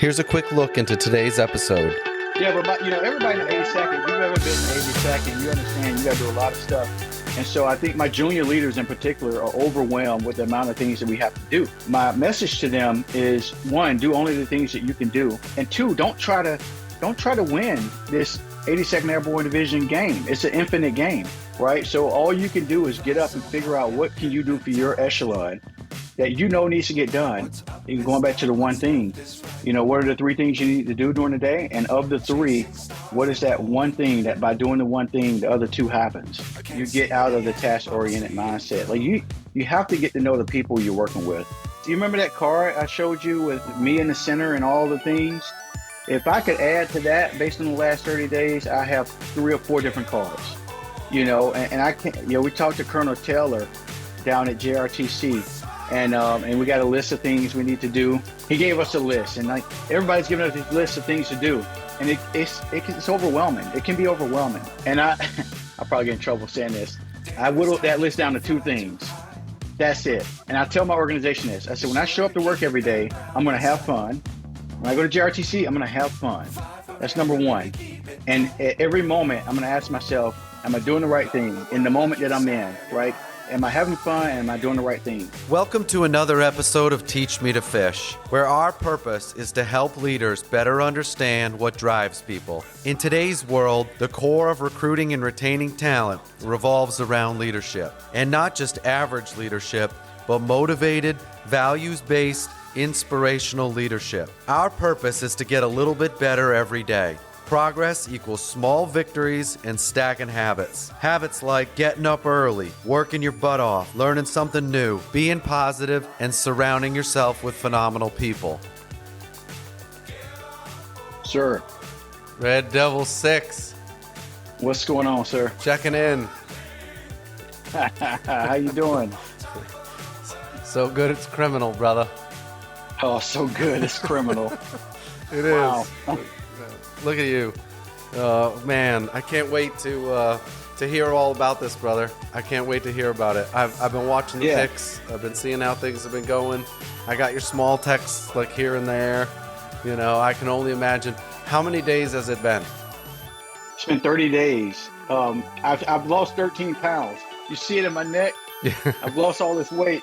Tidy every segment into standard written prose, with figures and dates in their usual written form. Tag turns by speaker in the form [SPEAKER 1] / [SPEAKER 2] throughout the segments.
[SPEAKER 1] Here's a quick look into today's episode.
[SPEAKER 2] Yeah, but everybody in the 82nd, if you've ever been in the 82nd, you understand you got to do a lot of stuff. And so I think my junior leaders in particular are overwhelmed with the amount of things that we have to do. My message to them is, one, do only the things that you can do. And two, don't try to win this 82nd Airborne Division game. It's an infinite game, right? So all you can do is get up and figure out what can you do for your echelon that you know needs to get done. And going back to the one thing, what are the three things you need to do during the day? And of the three, what is that one thing that by doing the one thing, the other two happens? You get out of the task-oriented mindset. Like you have to get to know the people you're working with. Do you remember that card I showed you with me in the center and all the things? If I could add to that, based on the last 30 days, I have 3 or 4 different cards. And I can't. We talked to Colonel Taylor down at JRTC. And we got a list of things we need to do. He gave us a list, and like everybody's giving us a list of things to do, and it's overwhelming. It can be overwhelming, and I'll probably get in trouble saying this. I whittled that list down to 2 things. That's it. And I tell my organization this. I said, when I show up to work every day, I'm going to have fun. When I go to JRTC, I'm going to have fun. That's number 1. And at every moment, I'm going to ask myself, am I doing the right thing in the moment that I'm in, right? Am I having fun? Am I doing the right thing?
[SPEAKER 1] Welcome to another episode of Teach Me to Fish, where our purpose is to help leaders better understand what drives people. In today's world, the core of recruiting and retaining talent revolves around leadership. And not just average leadership, but motivated, values-based, inspirational leadership. Our purpose is to get a little bit better every day. Progress equals small victories and stacking habits. Habits like getting up early, working your butt off, learning something new, being positive, and surrounding yourself with phenomenal people.
[SPEAKER 2] Sir.
[SPEAKER 1] Red Devil 6.
[SPEAKER 2] What's going on, sir?
[SPEAKER 1] Checking in.
[SPEAKER 2] How you doing?
[SPEAKER 1] So good it's criminal, brother.
[SPEAKER 2] Oh, so good it's criminal.
[SPEAKER 1] It is. Look at you. Man, I can't wait to hear all about this, brother. I can't wait to hear about it. I've been watching the pics. I've been seeing how things have been going. I got your small texts like here and there. I can only imagine. How many days has it been?
[SPEAKER 2] It's been 30 days. I've lost 13 pounds. You see it in my neck? I've lost all this weight.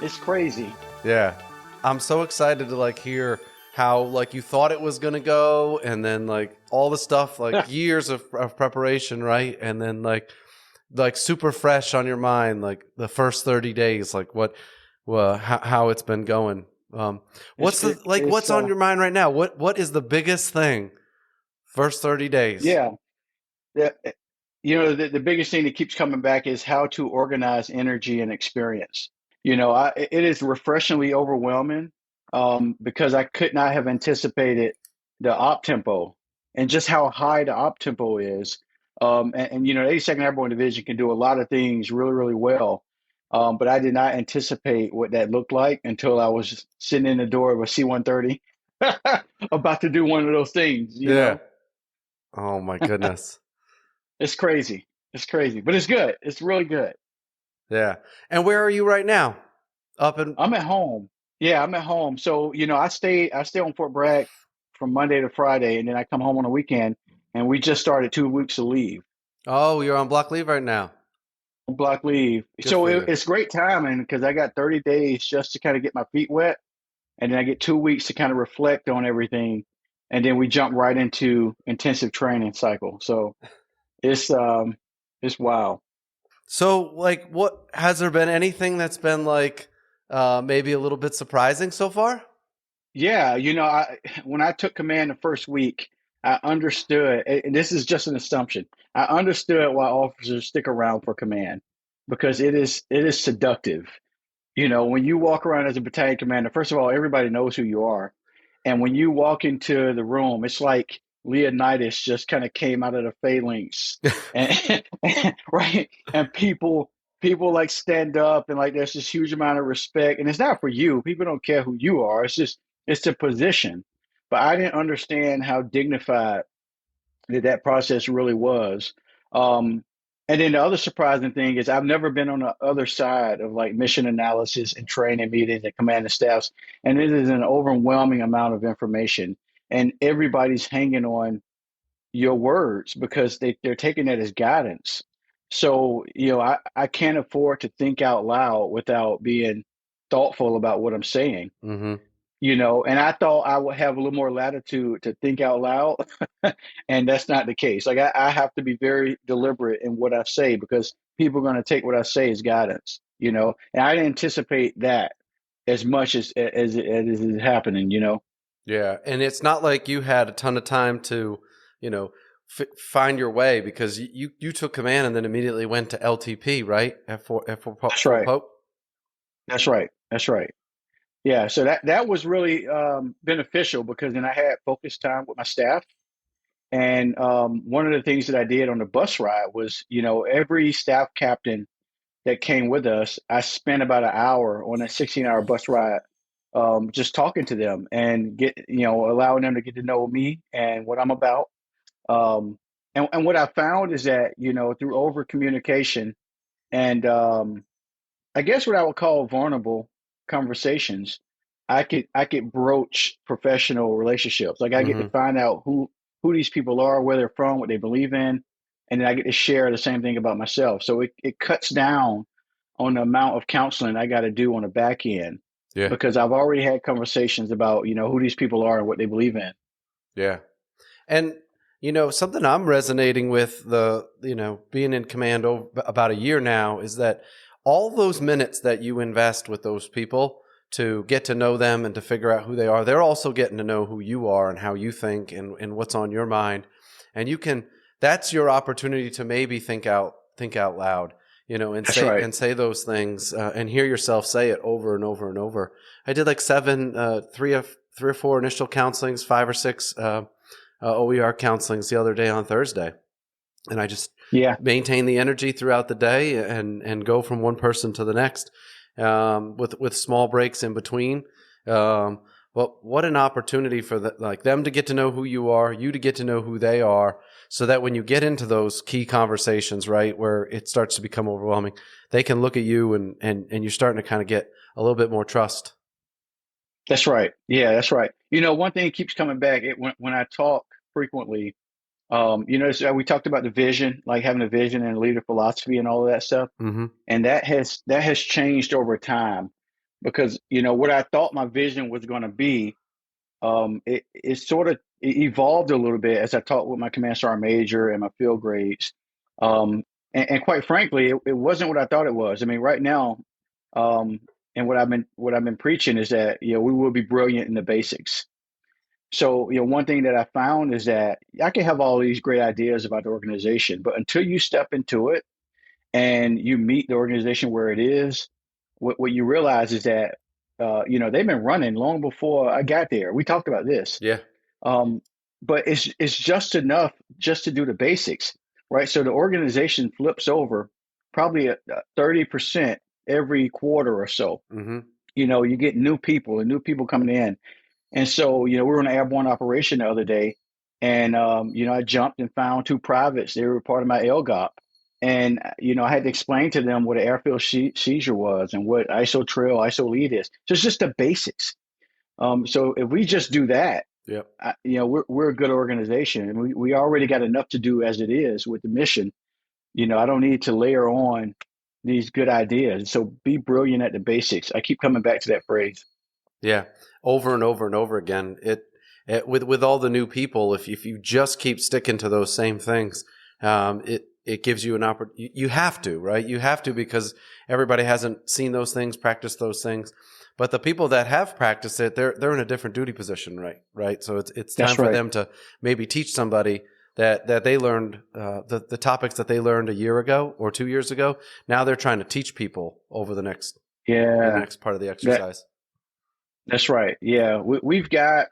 [SPEAKER 2] It's crazy.
[SPEAKER 1] Yeah. I'm so excited to hear how you thought it was going to go, and then all the stuff, years of preparation, right? And then super fresh on your mind, the first 30 days, how it's been going. What's on your mind right now? What is the biggest thing first 30 days?
[SPEAKER 2] Yeah. The biggest thing that keeps coming back is how to organize energy and experience. It is refreshingly overwhelming. Because I could not have anticipated the op tempo and just how high the op tempo is. The 82nd Airborne Division can do a lot of things really, really well. But I did not anticipate what that looked like until I was sitting in the door of a C-130 about to do one of those things. You know?
[SPEAKER 1] Oh my goodness.
[SPEAKER 2] It's crazy. But it's good. It's really good.
[SPEAKER 1] Yeah. And where are you right now?
[SPEAKER 2] I'm at home. Yeah, I'm at home. So, I stay on Fort Bragg from Monday to Friday, and then I come home on the weekend, and we just started 2 weeks of leave.
[SPEAKER 1] Oh, you're on block leave right now.
[SPEAKER 2] Block leave. Good. So it's great timing because I got 30 days just to kind of get my feet wet, and then I get 2 weeks to kind of reflect on everything, and then we jump right into intensive training cycle. So it's wild.
[SPEAKER 1] So what has there been anything that's been maybe a little bit surprising so far?
[SPEAKER 2] Yeah, when I took command the first week, I understood, and this is just an assumption, I understood why officers stick around for command because it is seductive. When you walk around as a battalion commander, first of all, everybody knows who you are. And when you walk into the room, it's like Leonidas just kind of came out of the phalanx, right? And people stand up and there's this huge amount of respect, and it's not for you. People don't care who you are. It's the position. But I didn't understand how dignified that process really was. And then the other surprising thing is I've never been on the other side of like mission analysis and training meetings and command and staffs. And it is an overwhelming amount of information. And everybody's hanging on your words because they're taking that as guidance. So, I can't afford to think out loud without being thoughtful about what I'm saying,
[SPEAKER 1] Mm-hmm.
[SPEAKER 2] and I thought I would have a little more latitude to think out loud, and that's not the case. Like I have to be very deliberate in what I say because people are going to take what I say as guidance, and I didn't anticipate that as much as is happening.
[SPEAKER 1] Yeah, and it's not like you had a ton of time to, you know, find your way because you took command and then immediately went to LTP, right?
[SPEAKER 2] That's
[SPEAKER 1] Fort
[SPEAKER 2] right.
[SPEAKER 1] Pope.
[SPEAKER 2] That's right. That's right. Yeah. So that was really beneficial because then I had focus time with my staff. And one of the things that I did on the bus ride was, every staff captain that came with us, I spent about an hour on a 16-hour bus ride, just talking to them and allowing them to get to know me and what I'm about. And what I found is that, through over communication and I guess what I would call vulnerable conversations, I could broach professional relationships. Like I get to
[SPEAKER 1] Mm-hmm.
[SPEAKER 2] find out who these people are, where they're from, what they believe in, and then I get to share the same thing about myself. So it cuts down on the amount of counseling I got to do on the back end
[SPEAKER 1] Yeah,
[SPEAKER 2] because I've already had conversations about, who these people are and what they believe in.
[SPEAKER 1] yeah. And something I'm resonating with being in command over about a year now is that all those minutes that you invest with those people to get to know them and to figure out who they are, they're also getting to know who you are and how you think and what's on your mind. And that's your opportunity to maybe think out loud, and
[SPEAKER 2] That's right.
[SPEAKER 1] say those things and hear yourself say it over and over and over. I did like three or four initial counselings, five or six OER counselings the other day on Thursday, and I just
[SPEAKER 2] Yeah.
[SPEAKER 1] maintain the energy throughout the day and go from one person to the next, with small breaks in between. Well, what an opportunity for them to get to know who you are, you to get to know who they are, so that when you get into those key conversations, right, where it starts to become overwhelming, they can look at you and you're starting to kind of get a little bit more trust.
[SPEAKER 2] That's right. Yeah, that's right. One thing keeps coming back when I talk frequently. So we talked about the vision, like having a vision and a leader philosophy and all of that stuff,
[SPEAKER 1] Mm-hmm.
[SPEAKER 2] and that has changed over time because what I thought my vision was going to be, it sort of evolved a little bit as I talked with my command sergeant major and my field grades, and quite frankly, it wasn't what I thought it was. I mean, right now, um, and what I've been preaching is that we will be brilliant in the basics. So, one thing that I found is that I can have all these great ideas about the organization, but until you step into it and you meet the organization where it is, what you realize is that, they've been running long before I got there. We talked about this.
[SPEAKER 1] Yeah.
[SPEAKER 2] Um, but it's just enough just to do the basics, right? So the organization flips over probably at 30% every quarter or so.
[SPEAKER 1] Mm-hmm.
[SPEAKER 2] You get new people and new people coming in, and so, we were on an airborne operation the other day, and I jumped and found two privates. They were part of my LGOP, and I had to explain to them what an airfield seizure was and what ISO trail, ISO lead is. So it's just the basics. So if we just do that,
[SPEAKER 1] Yep.
[SPEAKER 2] we're a good organization, and we already got enough to do as it is with the mission. I don't need to layer on these good ideas. So be brilliant at the basics. I keep coming back to that phrase.
[SPEAKER 1] Yeah, over and over and over again. With all the new people, if you just keep sticking to those same things, it gives you an opportunity. You have to, right? You have to because everybody hasn't seen those things, practiced those things. But the people that have practiced it, they're in a different duty position, right? Right. So it's time
[SPEAKER 2] That's
[SPEAKER 1] for
[SPEAKER 2] right.
[SPEAKER 1] them to maybe teach somebody that they learned the topics that they learned a year ago or 2 years ago. Now they're trying to teach people over the
[SPEAKER 2] Yeah.
[SPEAKER 1] next part of the
[SPEAKER 2] That
[SPEAKER 1] exercise.
[SPEAKER 2] That's right. Yeah, we've got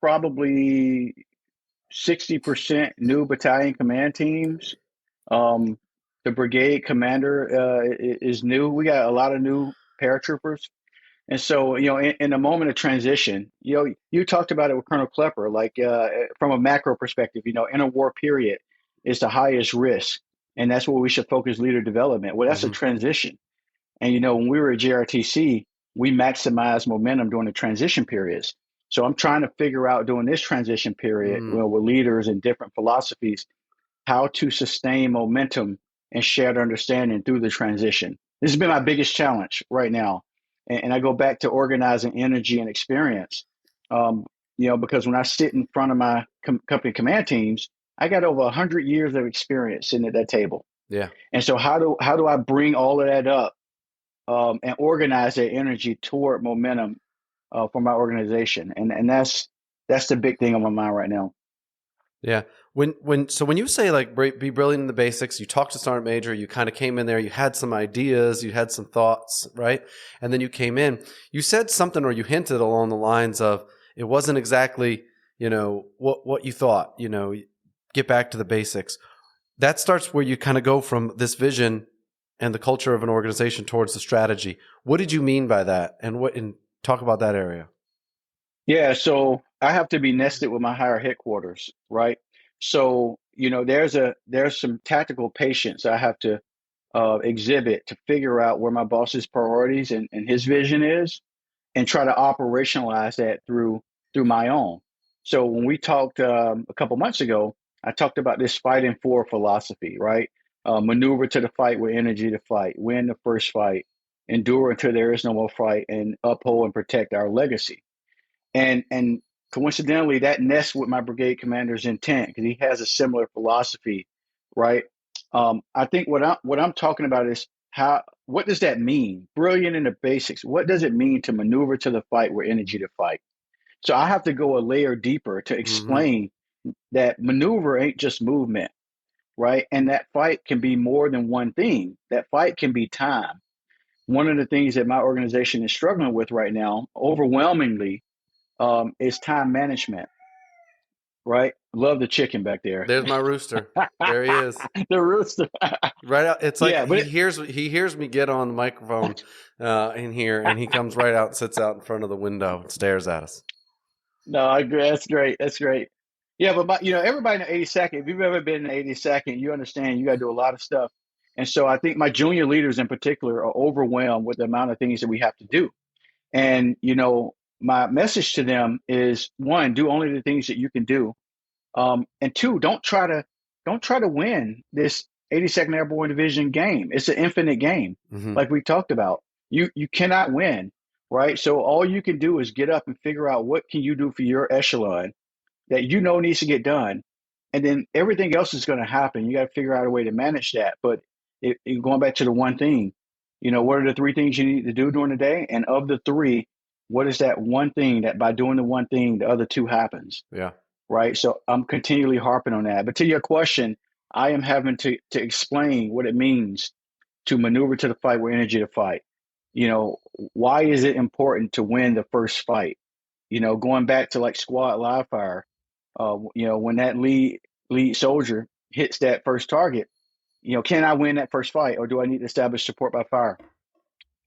[SPEAKER 2] probably 60% new battalion command teams. Um, the brigade commander is new. We got a lot of new paratroopers. And so, in a moment of transition, you talked about it with Colonel Klepper, like from a macro perspective, in a war period. is the highest risk. And that's where we should focus leader development. Well, that's a
[SPEAKER 1] Mm-hmm.
[SPEAKER 2] transition. And, when we were at JRTC, we maximized momentum during the transition periods. So I'm trying to figure out during this transition period, with leaders and different philosophies, how to sustain momentum and shared understanding through the transition. This has been my biggest challenge right now. And I go back to organizing energy and experience, because when I sit in front of my company command teams, I got over 100 years of experience sitting at that table.
[SPEAKER 1] Yeah.
[SPEAKER 2] And so how do I bring all of that up and organize that energy toward momentum for my organization? And that's the big thing on my mind right now.
[SPEAKER 1] Yeah. When you say like be brilliant in the basics, you talked to Sergeant Major, you kind of came in there, you had some ideas, you had some thoughts, right? And then you came in, you said something or you hinted along the lines of it wasn't exactly, what you thought, get back to the basics. That starts where you kind of go from this vision and the culture of an organization towards the strategy. What did you mean by that? And talk about that area.
[SPEAKER 2] Yeah, so I have to be nested with my higher headquarters, right? So, there's some tactical patience I have to exhibit to figure out where my boss's priorities and his vision is, and try to operationalize that through my own. So when we talked a couple months ago, I talked about this fighting for philosophy, right? Maneuver to the fight with energy to fight, win the first fight, endure until there is no more fight, and uphold and protect our legacy. And coincidentally, that nests with my brigade commander's intent because he has a similar philosophy, right? I think what I'm talking about is what does that mean? Brilliant in the basics. What does it mean to maneuver to the fight with energy to fight? So I have to go a layer deeper to explain that maneuver ain't just movement, right? And that fight can be more than one thing. That fight can be time. One of the things that my organization is struggling with right now, overwhelmingly, is time management, right? Love the chicken back there.
[SPEAKER 1] There's my rooster. There he is.
[SPEAKER 2] The rooster.
[SPEAKER 1] Right out. It's like
[SPEAKER 2] Yeah, but
[SPEAKER 1] he hears me get on the microphone in here, and he comes right out and sits out in front of the window and stares at us.
[SPEAKER 2] no, I agree. That's great. That's great. Yeah, but everybody in the 82nd, if you've ever been in the 82nd, you understand you got to do a lot of stuff. And so I think my junior leaders in particular are overwhelmed with the amount of things that we have to do. And, my message to them is, one, do only the things that you can do. And two, don't try to win this 82nd Airborne Division game. It's an infinite game, like we talked about. You cannot win, right? So all you can do is get up and figure out what can you do for your echelon that needs to get done, and then everything else is going to happen. You got to figure out a way to manage that. But going back to the one thing, what are the three things you need to do during the day? And of the three, what is that one thing that by doing the one thing, the other two happens?
[SPEAKER 1] Yeah.
[SPEAKER 2] Right. So I'm continually harping on that. But to your question, I am having to explain what it means to maneuver to the fight with energy to fight. Why is it important to win the first fight? Going back to like squad live fire, when that lead soldier hits that first target, can I win that first fight, or do I need to establish support by fire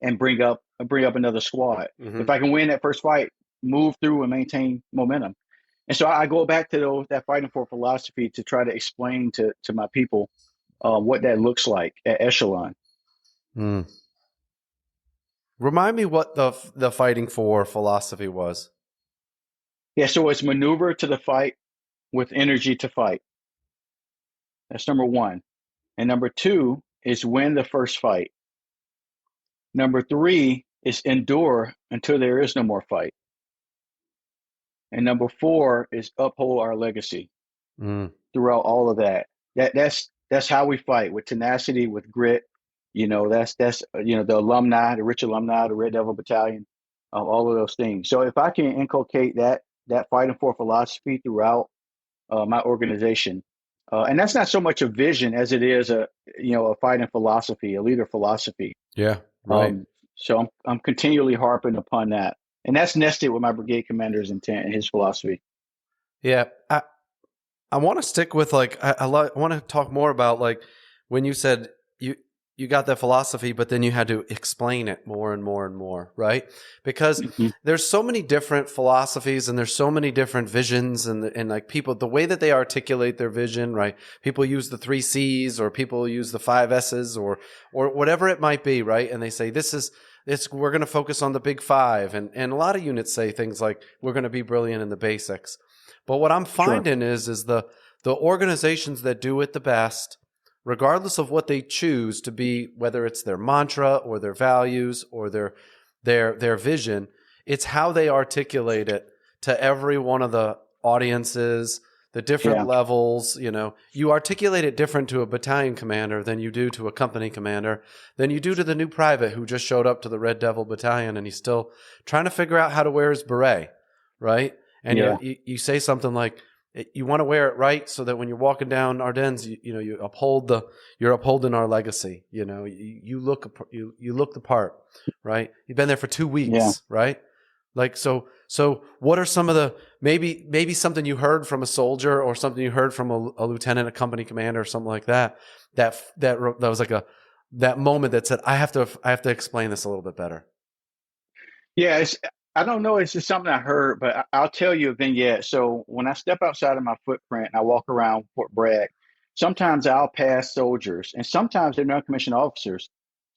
[SPEAKER 2] and bring up another squad? If I can win that first fight, move through and maintain momentum. And so I go back to that fighting for philosophy to try to explain to my people what that looks like at echelon.
[SPEAKER 1] Remind me what the fighting for philosophy was.
[SPEAKER 2] Yeah, so it's maneuver to the fight with energy to fight. That's number one. And number two is win the first fight. Number three is endure until there is no more fight. And number four is uphold our legacy throughout all of that. That's how we fight, with tenacity, with grit. That's the alumni, the rich alumni, the Red Devil Battalion, all of those things. So if I can inculcate that fighting for philosophy throughout my organization, and that's not so much a vision as it is a fighting philosophy, a leader philosophy.
[SPEAKER 1] Yeah, right.
[SPEAKER 2] So I'm continually harping upon that. And that's nested with my brigade commander's intent and his philosophy.
[SPEAKER 1] Yeah. I want to stick with I want to talk more about when you said you got that philosophy, but then you had to explain it more and more and more, right? Because
[SPEAKER 2] Mhm.
[SPEAKER 1] there's so many different philosophies and there's so many different visions and like people, the way that they articulate their vision, right? People use the 3 C's or people use the 5 S's or whatever it might be, right? And they say, we're going to focus on the big five. And a lot of units say things like, we're going to be brilliant in the basics. But what I'm
[SPEAKER 2] Sure.
[SPEAKER 1] finding is the organizations that do it the best, regardless of what they choose to be, whether it's their mantra or their values or their vision, it's how they articulate it to every one of the audiences, the different
[SPEAKER 2] Yeah.
[SPEAKER 1] levels. You articulate it different to a battalion commander than you do to a company commander, than you do to the new private who just showed up to the Red Devil Battalion and he's still trying to figure out how to wear his beret, right? And
[SPEAKER 2] Yeah.
[SPEAKER 1] you say something like, you want to wear it right so that when you're walking down Ardennes, you're upholding our legacy. You look the part, right? You've been there for 2
[SPEAKER 2] Yeah.
[SPEAKER 1] weeks, right? Like, so what are some of the, maybe something you heard from a soldier or something you heard from a lieutenant, a company commander or something like that was like that moment that said, I have to explain this a little bit better.
[SPEAKER 2] Yeah, I don't know. It's just something I heard, but I'll tell you a vignette. So when I step outside of my footprint and I walk around Fort Bragg, sometimes I'll pass soldiers, and sometimes they're non-commissioned officers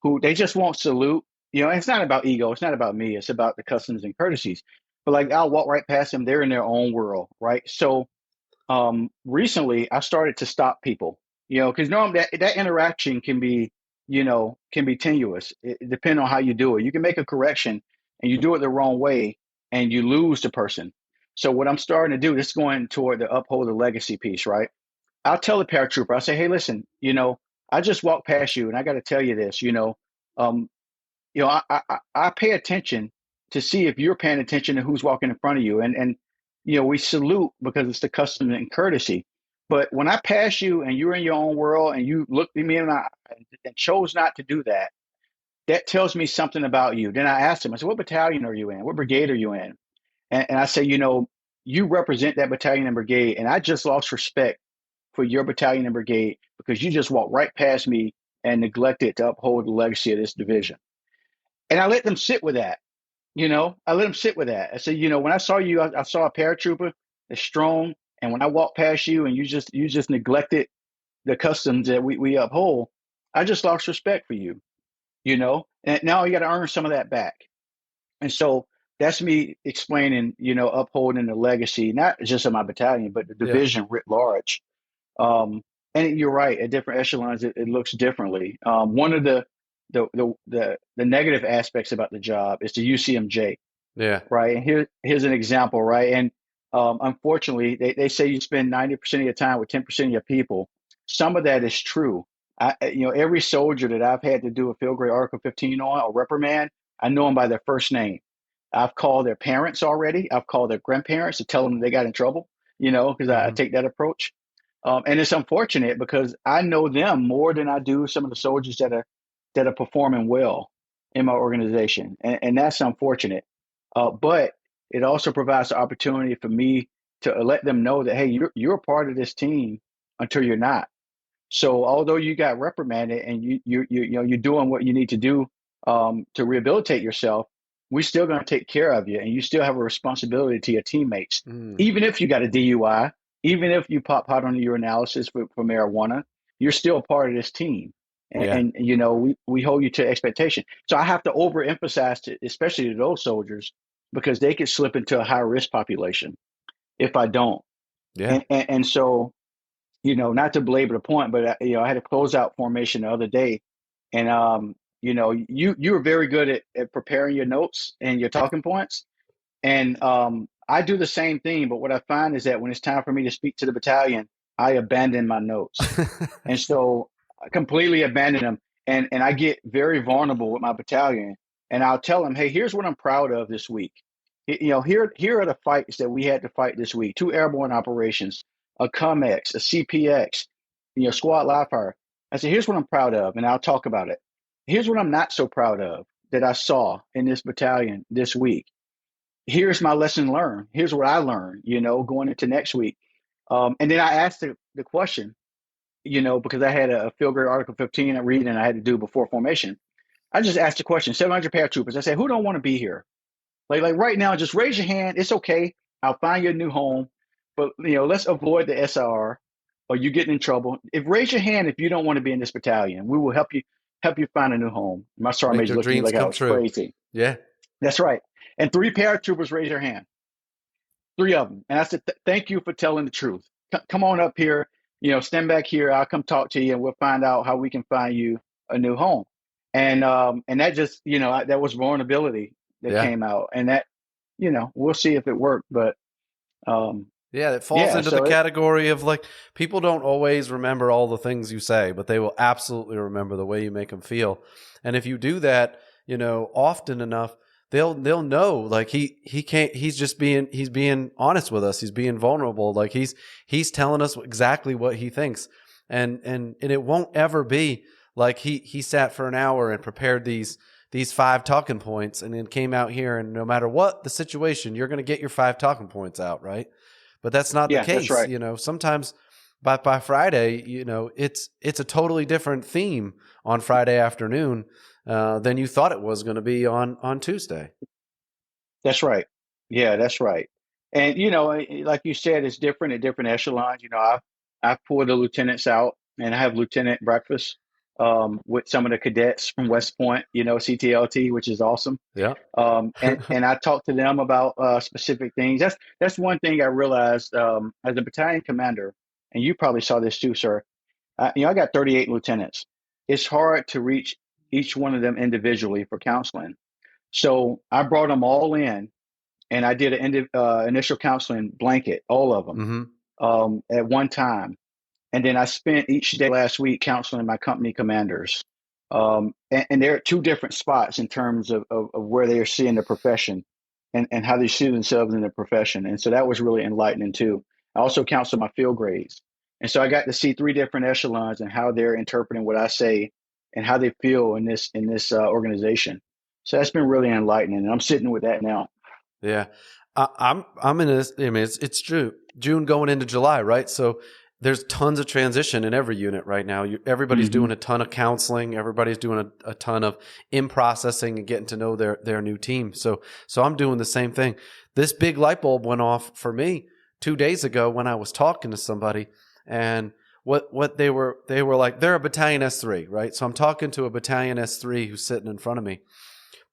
[SPEAKER 2] who they just won't salute. It's not about ego. It's not about me. It's about the customs and courtesies. But like I'll walk right past them. They're in their own world, right? So recently I started to stop people, because normally that interaction can be tenuous, depending on how you do it. You can make a correction and you do it the wrong way and you lose the person. So what I'm starting to do, this is going toward the uphold the legacy piece, right? I'll tell the paratrooper, I'll say, hey, listen, I just walked past you and I got to tell you this, um, I pay attention to see if you're paying attention to who's walking in front of you. And we salute because it's the custom and courtesy. But when I pass you and you're in your own world and you look at me and I and chose not to do that, that tells me something about you. Then I asked him, I said, what battalion are you in? What brigade are you in? And I say, you represent that battalion and brigade. And I just lost respect for your battalion and brigade because you just walked right past me and neglected to uphold the legacy of this division. And I let them sit with that. I let them sit with that. I said, when I saw you, I saw a paratrooper that's strong. And when I walked past you and you just neglected the customs that we uphold, I just lost respect for you. And now you got to earn some of that back. And so that's me explaining, upholding the legacy, not just of my battalion, but the
[SPEAKER 1] Yeah.
[SPEAKER 2] division writ large. Um, and you're right. At different echelons, it looks differently. One of the negative aspects about the job is the UCMJ,
[SPEAKER 1] Yeah.
[SPEAKER 2] right? And here's an example, right? And unfortunately, they say you spend 90% of your time with 10% of your people. Some of that is true. Every soldier that I've had to do a field grade Article 15 on or reprimand, I know them by their first name. I've called their parents already. I've called their grandparents to tell them they got in trouble, because I
[SPEAKER 1] Hmm.
[SPEAKER 2] take that approach. And it's unfortunate because I know them more than I do some of the soldiers that are performing well in my organization, and that's unfortunate. But it also provides the opportunity for me to let them know that hey, you're a part of this team until you're not. So although you got reprimanded and you're doing what you need to do to rehabilitate yourself, we're still going to take care of you, and you still have a responsibility to your teammates,
[SPEAKER 1] Mm.
[SPEAKER 2] even if you got a DUI, even if you pop out on your analysis for marijuana, you're still part of this team,
[SPEAKER 1] Yeah.
[SPEAKER 2] and we hold you to expectation. So I have to overemphasize to, especially to those soldiers, because they could slip into a high risk population if I don't,
[SPEAKER 1] Yeah.
[SPEAKER 2] and so not to belabor the point, but I had a closeout formation the other day, and you were very good at preparing your notes and your talking points, and I do the same thing. But what I find is that when it's time for me to speak to the battalion, I abandon my notes, and so I completely abandon them, and I get very vulnerable with my battalion, and I'll tell them, hey, here's what I'm proud of this week. Here are the fights that we had to fight this week: 2 airborne operations, a COMEX, a CPX, squad live fire. I said, here's what I'm proud of, and I'll talk about it. Here's what I'm not so proud of that I saw in this battalion this week. Here's my lesson learned. Here's what I learned, going into next week. And then I asked the question, because I had a field grade Article 15 I read and I had to do before formation. I just asked the question, 700 paratroopers. I said, who don't want to be here? Like right now, just raise your hand. It's okay. I'll find you a new home, but let's avoid the SR or you getting in trouble. If raise your hand if you don't want to be in this battalion, we will help you find a new home. My sergeant
[SPEAKER 1] Make
[SPEAKER 2] major
[SPEAKER 1] your
[SPEAKER 2] looked at me
[SPEAKER 1] dreams
[SPEAKER 2] like I
[SPEAKER 1] come
[SPEAKER 2] was
[SPEAKER 1] true.
[SPEAKER 2] crazy.
[SPEAKER 1] Yeah.
[SPEAKER 2] That's right. And three paratroopers raised their hand. Three of them. And I said, thank you for telling the truth. Come on up here. Stand back here. I'll come talk to you, and we'll find out how we can find you a new home. And that just, that was vulnerability that
[SPEAKER 1] Yeah.
[SPEAKER 2] came out, and that, we'll see if it worked. But
[SPEAKER 1] Yeah, it falls
[SPEAKER 2] yeah,
[SPEAKER 1] into the
[SPEAKER 2] so it,
[SPEAKER 1] category of like people don't always remember all the things you say, but they will absolutely remember the way you make them feel. And if you do that, often enough, they'll know like he can't he's being honest with us. He's being vulnerable. Like he's telling us exactly what he thinks. And it won't ever be like he sat for an hour and prepared these 5 talking points and then came out here and no matter what the situation, you're going to get your 5 talking points out, right? But that's not the
[SPEAKER 2] yeah, that's
[SPEAKER 1] case.
[SPEAKER 2] right.
[SPEAKER 1] Sometimes by Friday, it's a totally different theme on Friday afternoon than you thought it was going to be on Tuesday.
[SPEAKER 2] That's right. Yeah, that's right. And like you said, it's different at different echelons. I've pulled the lieutenants out, and I have lieutenant breakfast with some of the cadets from West Point. CTLT, which is awesome.
[SPEAKER 1] Yeah.
[SPEAKER 2] And I talked to them about specific things. That's one thing I realized as a battalion commander, and you probably saw this too, sir. I got 38 lieutenants. It's hard to reach each one of them individually for counseling. So I brought them all in, and I did an initial counseling blanket, all of them,
[SPEAKER 1] Mm-hmm.
[SPEAKER 2] at one time. And then I spent each day last week counseling my company commanders. And they're at two different spots in terms of where they are seeing the profession and how they see themselves in the profession. And so that was really enlightening too. I also counseled my field grades. And so I got to see 3 different echelons and how they're interpreting what I say and how they feel in this organization. So that's been really enlightening. And I'm sitting with that now.
[SPEAKER 1] Yeah. I'm in this. I mean, it's June going into July, right? So there's tons of transition in every unit right now. Everybody's
[SPEAKER 2] Mm-hmm.
[SPEAKER 1] doing a ton of counseling. Everybody's doing a ton of in processing and getting to know their new team. So I'm doing the same thing. This big light bulb went off for me 2 days ago when I was talking to somebody, and what they were like, they're a battalion S3, right? So I'm talking to a battalion S3 who's sitting in front of me,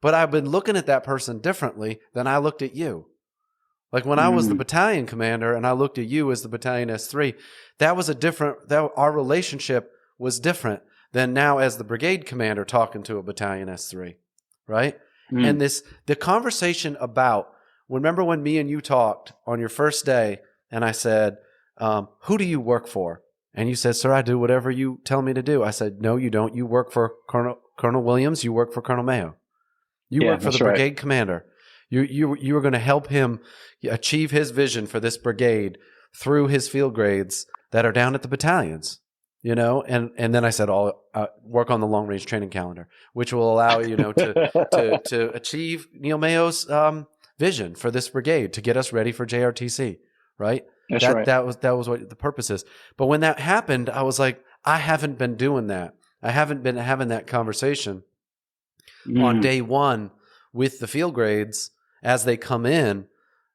[SPEAKER 1] but I've been looking at that person differently than I looked at you. Like when I was the
[SPEAKER 2] Mm,
[SPEAKER 1] battalion commander and I looked at you as the battalion S3, our relationship was different than now as the brigade commander talking to a battalion S3, right? And
[SPEAKER 2] mm.
[SPEAKER 1] the conversation about, remember when me and you talked on your first day and I said, who do you work for? And you said, sir, I do whatever you tell me to do. I said, no, you don't. You work for Colonel Williams. You work for Colonel Mayo. You
[SPEAKER 2] Yeah,
[SPEAKER 1] work for the
[SPEAKER 2] that's right.
[SPEAKER 1] brigade commander. You were going to help him achieve his vision for this brigade through his field grades that are down at the battalions. And then I said, I'll work on the long range training calendar, which will allow to achieve Neil Mayo's vision for this brigade to get us ready for JRTC. Right?
[SPEAKER 2] That's
[SPEAKER 1] That
[SPEAKER 2] right.
[SPEAKER 1] that was what the purpose is. But when that happened, I was like, I haven't been doing that. I haven't been having that conversation on
[SPEAKER 2] Mm,
[SPEAKER 1] day one with the field grades as they come in,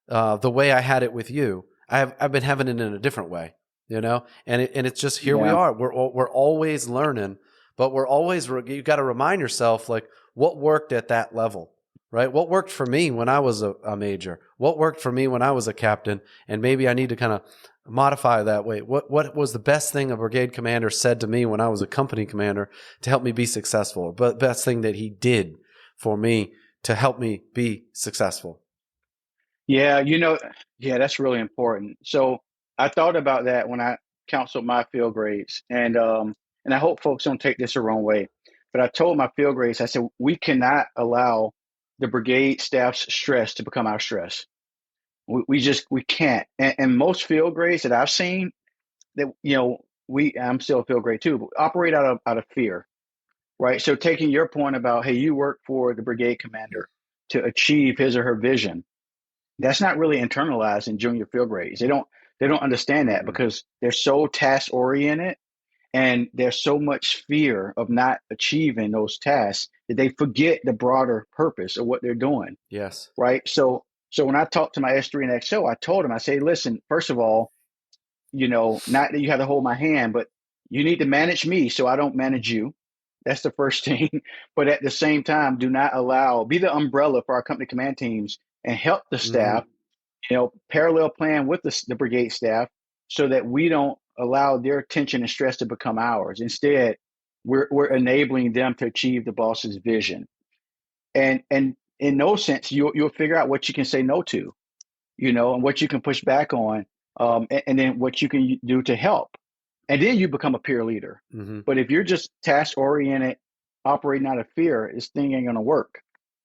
[SPEAKER 1] the way I had it with you. I've been having it in a different way, and it's just here we
[SPEAKER 2] yeah.
[SPEAKER 1] are. We're always learning, but you got to remind yourself like what worked at that level, right? What worked for me when I was a major? What worked for me when I was a captain? And maybe I need to kind of modify that way. What was the best thing a brigade commander said to me when I was a company commander to help me be successful? But best thing that he did for me to help me be successful.
[SPEAKER 2] Yeah, yeah, that's really important. So I thought about that when I counseled my field grades, and I hope folks don't take this the wrong way, but I told my field grades, I said, we cannot allow the brigade staff's stress to become our stress. We can't. And most field grades that I've seen that I'm still a field grade too, but operate out of fear, right? So taking your point about, hey, you work for the brigade commander to achieve his or her vision, that's not really internalized in junior field grades. They don't understand that
[SPEAKER 1] Mm.
[SPEAKER 2] because they're so task oriented And there's so much fear of not achieving those tasks that they forget the broader purpose of what they're doing.
[SPEAKER 1] Yes.
[SPEAKER 2] Right. So when I talked to my S3 and XO, I told him, I say, listen, first of all, not that you have to hold my hand, but you need to manage me so I don't manage you. That's the first thing. But at the same time, be the umbrella for our company command teams and help the staff, parallel plan with the brigade staff so that we don't allow their tension and stress to become ours. Instead, we're enabling them to achieve the boss's vision. And in no sense, you'll figure out what you can say no to, and what you can push back on, and then what you can do to help. And then you become a peer leader.
[SPEAKER 1] Mm-hmm.
[SPEAKER 2] But if you're just task oriented, operating out of fear, this thing ain't gonna work.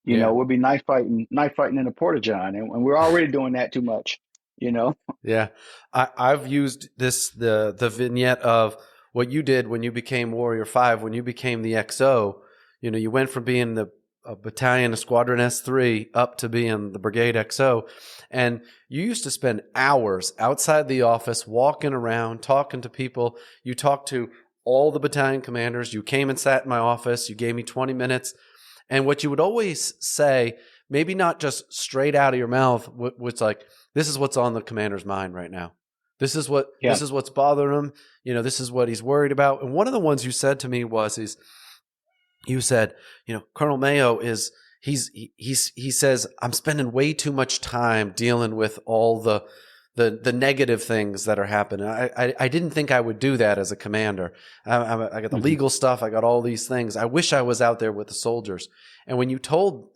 [SPEAKER 2] We'll be knife fighting in the porta john, and we're already doing that too much.
[SPEAKER 1] Yeah, I've used the vignette of what you did when you became Warrior 5, when you became the XO. You went from being a battalion, a squadron S3, up to being the brigade XO. And you used to spend hours outside the office, walking around, talking to people. You talked to all the battalion commanders. You came and sat in my office. You gave me 20 minutes. And what you would always say, maybe not just straight out of your mouth, was like, this is what's on the commander's mind right now. This is what's bothering him. This is what he's worried about. And one of the ones you said to me you said, Colonel Mayo he says, I'm spending way too much time dealing with all the negative things that are happening. I didn't think I would do that as a commander. I got the legal stuff. I got all these things. I wish I was out there with the soldiers. And when you told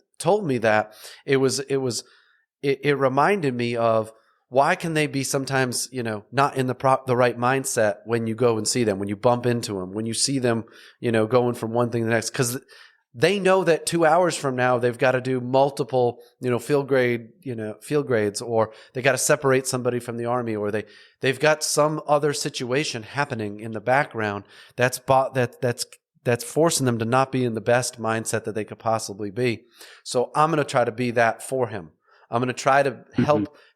[SPEAKER 1] me that, it reminded me of, why can they be sometimes, not in the right mindset when you go and see them, when you bump into them, when you see them, going from one thing to the next? Because they know that 2 hours from now they've got to do multiple, field grades, or they got to separate somebody from the Army, or they've got some other situation happening in the background that's forcing them to not be in the best mindset that they could possibly be. So I'm going to try to be that for him. I'm going to try to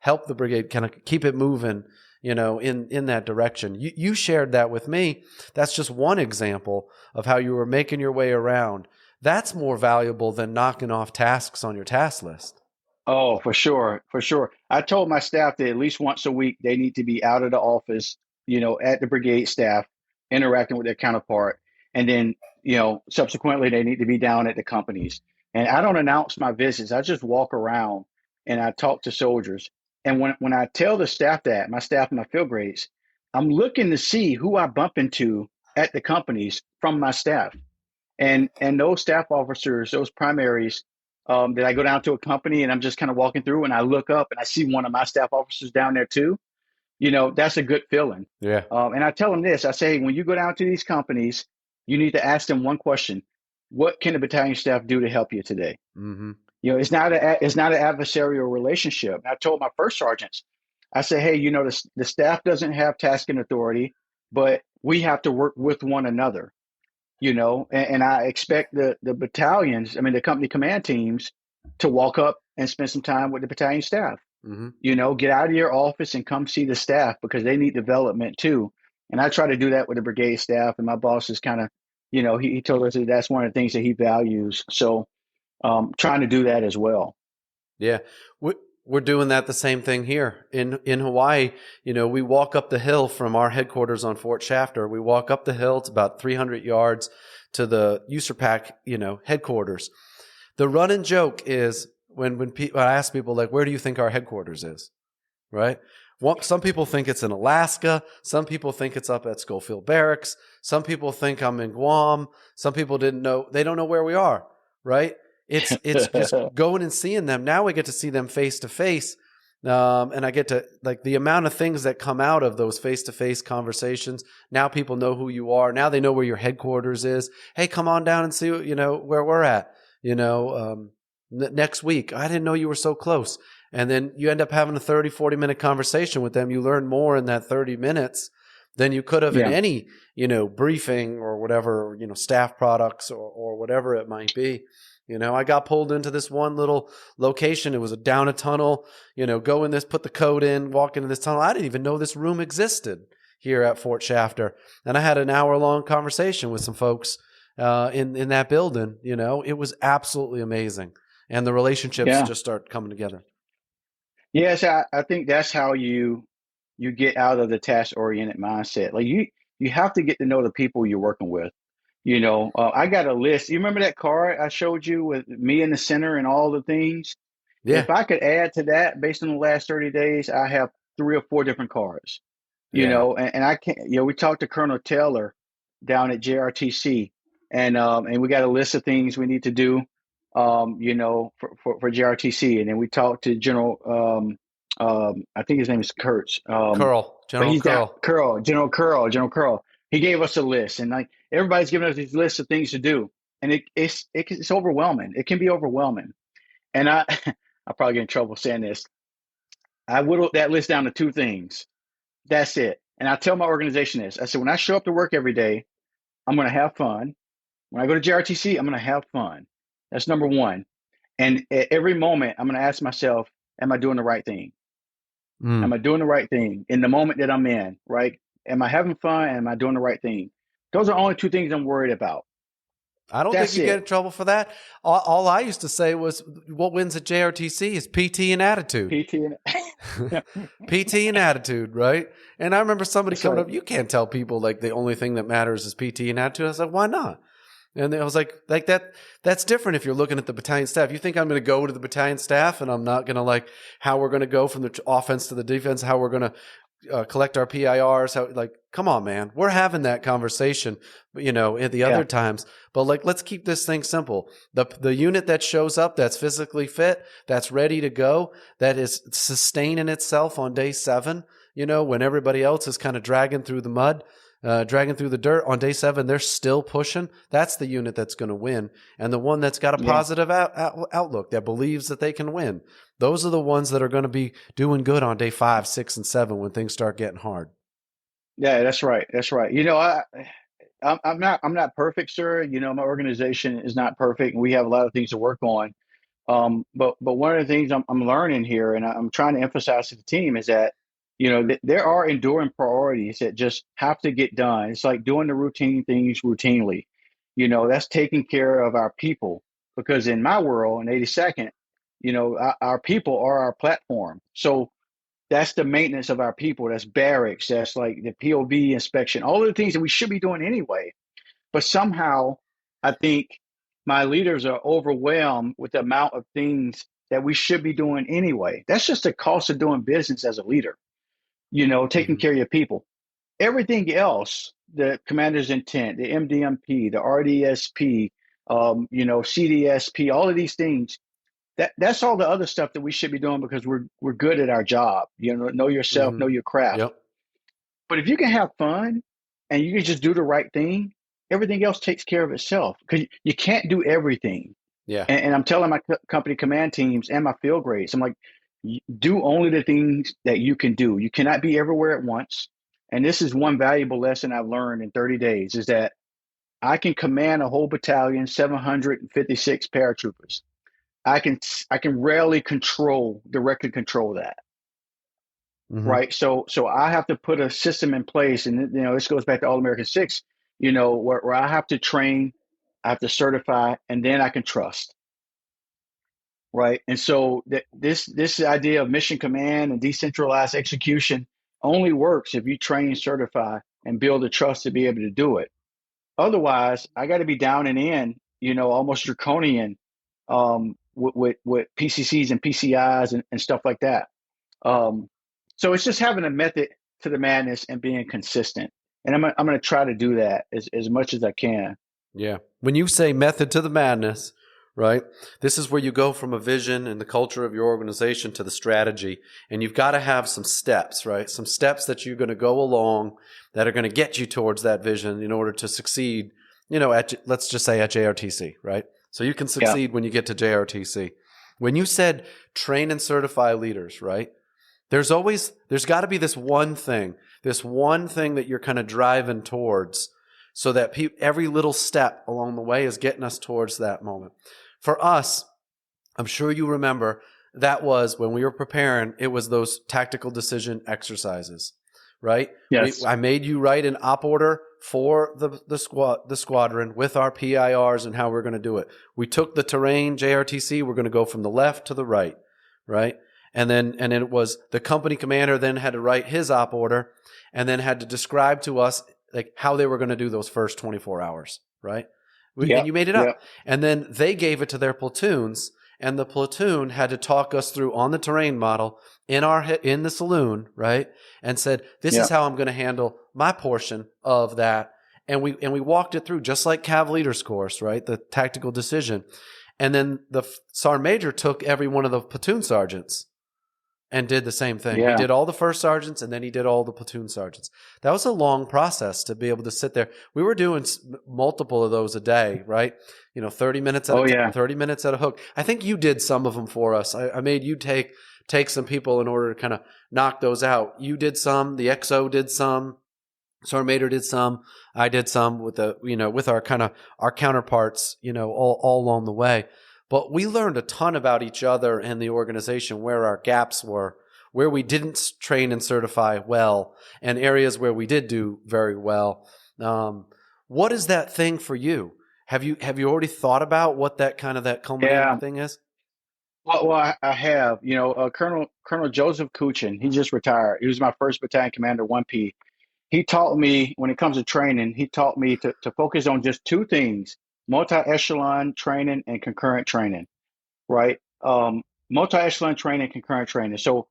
[SPEAKER 1] help the brigade kind of keep it moving, in that direction. You shared that with me. That's just one example of how you were making your way around. That's more valuable than knocking off tasks on your task list.
[SPEAKER 2] Oh, for sure. For sure. I told my staff that at least once a week, they need to be out of the office, at the brigade staff, interacting with their counterpart. And then, subsequently, they need to be down at the companies. And I don't announce my visits. I just walk around and I talk to soldiers. And when I tell the staff that, my staff and my field grades, I'm looking to see who I bump into at the companies from my staff. And those staff officers, those primaries, that I go down to a company and I'm just kind of walking through and I look up and I see one of my staff officers down there too, that's a good feeling.
[SPEAKER 1] Yeah.
[SPEAKER 2] And I tell them this, I say, when you go down to these companies, you need to ask them one question: what can the battalion staff do to help you today?
[SPEAKER 1] Mm-hmm.
[SPEAKER 2] It's not an adversarial relationship. And I told my first sergeants, I said, hey, the staff doesn't have tasking authority, but we have to work with one another. And I expect the battalions, the company command teams, to walk up and spend some time with the battalion staff. Mm-hmm. Get out of your office and come see the staff, because they need development too. And I try to do that with the brigade staff. And my boss is kind of, he told us that that's one of the things that he values. So trying to do that as well.
[SPEAKER 1] Yeah. We're doing that the same thing here in Hawaii. We walk up the hill from our headquarters on Fort Shafter. We walk up the hill. It's about 300 yards to the USERPAC, headquarters. The running joke is when I ask people, like, where do you think our headquarters is? Right? Some people think it's in Alaska. Some people think it's up at Schofield Barracks. Some people think I'm in Guam. Some people they don't know where we are. Right? It's just going and seeing them. Now we get to see them face to face. And I get to, like, the amount of things that come out of those face-to-face conversations. Now people know who you are. Now they know where your headquarters is. Hey, come on down and see, where we're at, next week. I didn't know you were so close. And then you end up having a 30, 40-minute conversation with them. You learn more in that 30 minutes than you could have in any, briefing or whatever, staff products or whatever it might be. I got pulled into this one little location. It was down a tunnel, go in this, put the code in, walk into this tunnel. I didn't even know this room existed. here at Fort Shafter. And I had an hour-long conversation with some folks in that building. You know, it was absolutely amazing. And the relationships just start coming together.
[SPEAKER 2] Yes, I think that's how you get out of the task-oriented mindset. Like you have to get to know the people you're working with. You know, I got a list. You remember that card I showed you with me in the center and all the things?
[SPEAKER 1] Yeah.
[SPEAKER 2] If I could add to that based on the last 30 days, I have 3 or 4 different cards. You know, and I can't, you know, we talked to Colonel Taylor down at JRTC, and we got a list of things we need to do, you know, for JRTC. And then we talked to General, I think his name is Kurtz.
[SPEAKER 1] Curl, General Curl.
[SPEAKER 2] General Curl. He gave us a list, and like everybody's giving us these lists of things to do, and it's overwhelming. It can be overwhelming, and I'll probably get in trouble saying this. I whittled that list down to 2 things. That's it. And I tell my organization this. I said, when I show up to work every day, I'm going to have fun. When I go to JRTC, I'm going to have fun. That's number 1. And at every moment, I'm going to ask myself, am I doing the right thing? Am I doing the right thing in the moment that I'm in, right? Am I having fun? And am I doing the right thing? Those are only 2 things I'm worried about.
[SPEAKER 1] I don't think you get in trouble for that. All I used to say was, what wins at JRTC is PT and attitude. PT and attitude, right? And I remember somebody coming up, you can't tell people like the only thing that matters is PT and attitude. I was like, why not? And I was like that's different if you're looking at the battalion staff. You think I'm going to go to the battalion staff and I'm not going to like how we're going to go from the offense to the defense, how we're going to collect our PIRs, how, like, come on, man. We're having that conversation, you know, at the other times. But like, let's keep this thing simple. The unit that shows up, that's physically fit, that's ready to go, that is sustaining itself on day 7, you know, when everybody else is kind of dragging through the mud, dragging through the dirt, on day 7, they're still pushing. That's the unit that's going to win. And the one that's got a positive outlook, that believes that they can win. Those are the ones that are going to be doing good on day 5, 6, and 7 when things start getting hard. Yeah,
[SPEAKER 2] that's right. That's right. You know, I'm not perfect, sir. You know, my organization is not perfect, and we have a lot of things to work on. But one of the things I'm learning here, and I'm trying to emphasize to the team, is that, you know, there are enduring priorities that just have to get done. It's like doing the routine things routinely. You know, that's taking care of our people, because in my world, in 82nd, you know, our people are our platform. So that's the maintenance of our people. That's barracks. That's like the POV inspection, all of the things that we should be doing anyway. But somehow I think my leaders are overwhelmed with the amount of things that we should be doing anyway. That's just the cost of doing business as a leader, you know, taking care of your people. Everything else, the commander's intent, the MDMP, the RDSP, you know, CDSP, all of these things, that's all the other stuff that we should be doing because we're good at our job. You know yourself, know your craft.
[SPEAKER 1] Yep.
[SPEAKER 2] But if you can have fun and you can just do the right thing, everything else takes care of itself, because you can't do everything.
[SPEAKER 1] Yeah.
[SPEAKER 2] And I'm telling my company command teams and my field grades, I'm like, do only the things that you can do. You cannot be everywhere at once. And this is one valuable lesson I've learned in 30 days, is that I can command a whole battalion, 756 paratroopers. I can rarely directly control that. Right. So I have to put a system in place. And, you know, this goes back to All American 6, you know, where I have to train, I have to certify, and then I can trust. Right. And so this idea of mission command and decentralized execution only works if you train, certify, and build the trust to be able to do it. Otherwise, I got to be down and in, you know, almost draconian, with PCCs and PCIs and stuff like that. So it's just having a method to the madness and being consistent. And I'm going to try to do that as much as I can.
[SPEAKER 1] Yeah. When you say method to the madness, right, this is where you go from a vision and the culture of your organization to the strategy. And you've got to have some steps, right? Some steps that you're going to go along that are going to get you towards that vision in order to succeed, you know, let's just say at JRTC, right? So you can succeed when you get to JRTC. When you said train and certify leaders, right? There's got to be this one thing that you're kind of driving towards, so that every little step along the way is getting us towards that moment. For us, I'm sure you remember, that was when we were preparing, it was those tactical decision exercises, right?
[SPEAKER 2] Yes.
[SPEAKER 1] I made you write an op order for the squadron with our PIRs and how we're going to do it. We took the terrain JRTC. We're going to go from the left to the right, right? And then it was the company commander then had to write his op order and then had to describe to us like how they were going to do those first 24 hours, right? And you made it up.
[SPEAKER 2] Yep.
[SPEAKER 1] And then they gave it to their platoons, and the platoon had to talk us through on the terrain model in the saloon, right? And said, this is how I'm going to handle my portion of that. And we walked it through just like Cav Leaders course, right? The tactical decision. And then the Sergeant Major took every one of the platoon sergeants and did the same thing.
[SPEAKER 2] Yeah.
[SPEAKER 1] He did all the first sergeants, and then he did all the platoon sergeants. That was a long process to be able to sit there. We were doing multiple of those a day, right? 30 minutes at a time, 30 minutes at a hook. I think you did some of them for us. I made you take some people in order to kind of knock those out. You did some. The XO did some. Sergeant Major did some. I did some with with our counterparts, all along the way. But we learned a ton about each other and the organization, where our gaps were, where we didn't train and certify well, and areas where we did do very well. What is that thing for you? Have you already thought about what that culminating thing is?
[SPEAKER 2] Well, I have. Colonel Joseph Kuchin, he just retired. He was my first battalion commander, 1P. He taught me, when it comes to training, he taught me to focus on just two things: multi-echelon training and concurrent training, right? Multi-echelon training, concurrent training. So,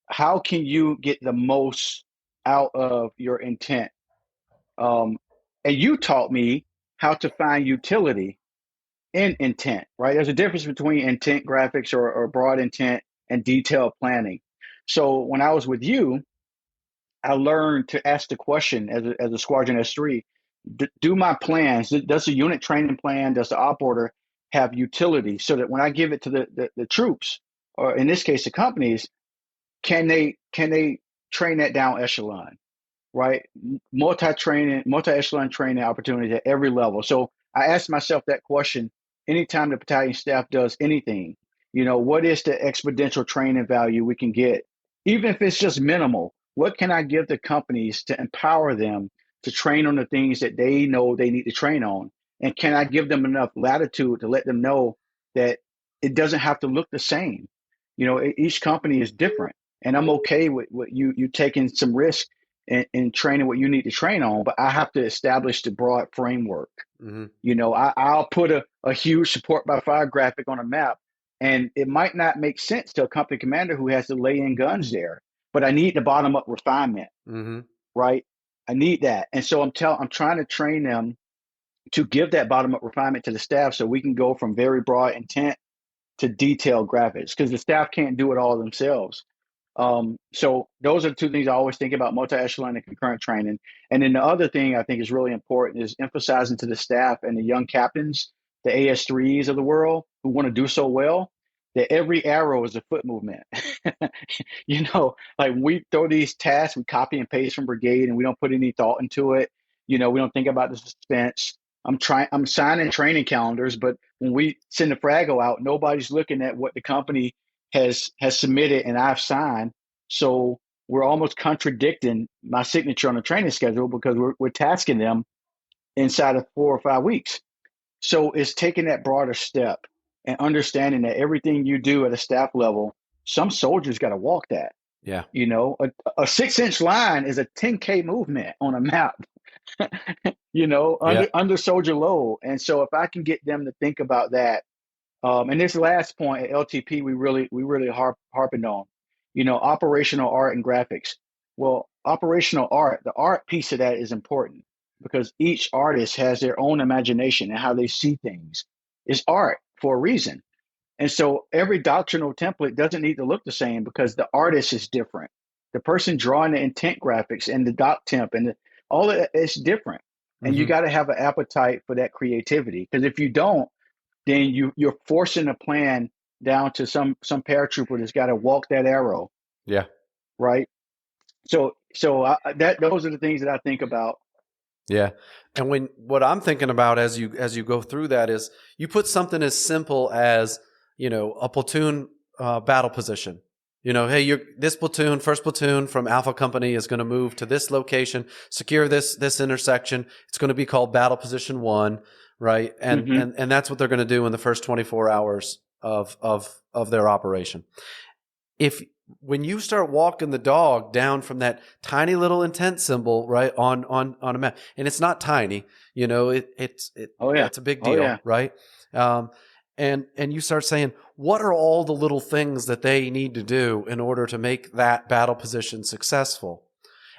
[SPEAKER 2] how can you get the most out of your intent? And you taught me how to find utility in intent, right? There's a difference between intent graphics or broad intent and detailed planning. So when I was with you, I learned to ask the question as a Squadron S3, do my plans, does the unit training plan, does the op order have utility, so that when I give it to the troops, or in this case, the companies, can they train that down echelon, right? Multi-echelon training opportunities at every level. So I asked myself that question anytime the battalion staff does anything. What is the exponential training value we can get? Even if it's just minimal, what can I give the companies to empower them to train on the things that they know they need to train on? And can I give them enough latitude to let them know that it doesn't have to look the same? Each company is different. And I'm okay with you taking some risk in training what you need to train on, but I have to establish the broad framework. Mm-hmm. I'll put a huge support by fire graphic on a map, and it might not make sense to a company commander who has to lay in guns there, but I need the bottom up refinement, right? I need that. And so I'm trying to train them to give that bottom up refinement to the staff, so we can go from very broad intent to detailed graphics, because the staff can't do it all themselves. So those are the two things I always think about: multi-echelon and concurrent training. And then the other thing I think is really important is emphasizing to the staff and the young captains, the AS3s of the world who want to do so well, that every arrow is a foot movement. Like we throw these tasks, we copy and paste from brigade, and we don't put any thought into it. We don't think about the suspense. I'm signing training calendars, but when we send the Fraggle out, nobody's looking at what the company has submitted and I've signed. So we're almost contradicting my signature on the training schedule, because we're tasking them inside of 4 or 5 weeks. So it's taking that broader step and understanding that everything you do at a staff level, some soldiers got to walk that.
[SPEAKER 1] Yeah.
[SPEAKER 2] A 6-inch line is a 10K movement on a map. Under soldier load. And so if I can get them to think about that, and this last point at LTP, we really harping on, operational art and graphics. Well, operational art, the art piece of that is important, because each artist has their own imagination and how they see things. It's art for a reason. And so every doctrinal template doesn't need to look the same, because the artist is different. The person drawing the intent graphics and the doc temp and all of it is different. And you got to have an appetite for that creativity, because if you don't, then you're forcing a plan down to some paratrooper that's got to walk that arrow.
[SPEAKER 1] Yeah.
[SPEAKER 2] Right. So those are the things that I think about.
[SPEAKER 1] Yeah. And what I'm thinking about as you go through that is, you put something as simple as, a platoon battle position, Hey, this platoon, first platoon from Alpha Company is going to move to this location, secure this intersection. It's going to be called Battle Position 1, right? And that's what they're going to do in the first 24 hours of their operation. If when you start walking the dog down from that tiny little intent symbol, right, on a map, and it's not tiny, it's a big deal, right? And you start saying, what are all the little things that they need to do in order to make that battle position successful?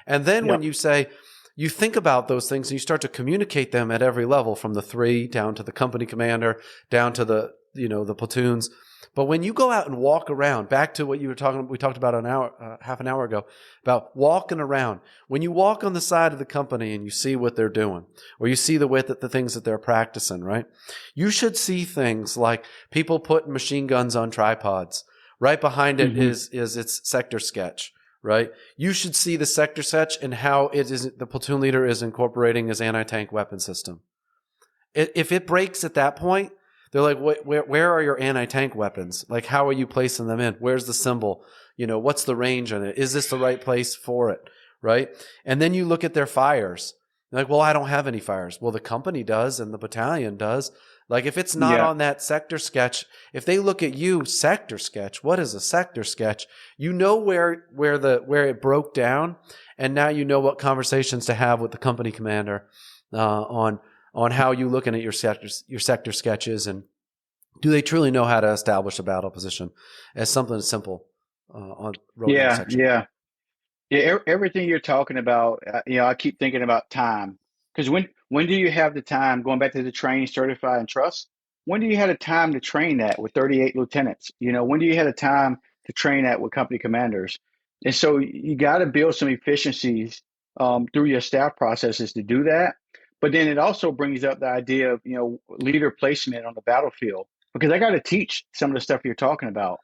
[SPEAKER 1] And then when you say, you think about those things and you start to communicate them at every level, from the 3 down to the company commander, down to the platoons. But when you go out and walk around, back to what we talked about half an hour ago, about walking around. When you walk on the side of the company and you see what they're doing, or you see the things that they're practicing, right? You should see things like people putting machine guns on tripods. Right behind it is its sector sketch, right? You should see the sector sketch and how the platoon leader is incorporating his anti-tank weapon system. If it breaks at that point, they're like, where are your anti-tank weapons? Like, how are you placing them in? Where's the symbol? What's the range on it? Is this the right place for it? Right? And then you look at their fires. They're like, well, I don't have any fires. Well, the company does and the battalion does. Like, if it's not on that sector sketch, if they look at you, sector sketch, what is a sector sketch? You know where it broke down, and now you know what conversations to have with the company commander on how you looking at your sector sketches, and do they truly know how to establish a battle position as something simple on road section?
[SPEAKER 2] Everything you're talking about, I keep thinking about time, because when do you have the time, going back to the train, certify, and trust? When do you have the time to train that with 38 lieutenants? When do you have the time to train that with company commanders? And so you got to build some efficiencies through your staff processes to do that. But then it also brings up the idea of, leader placement on the battlefield, because I got to teach some of the stuff you're talking about,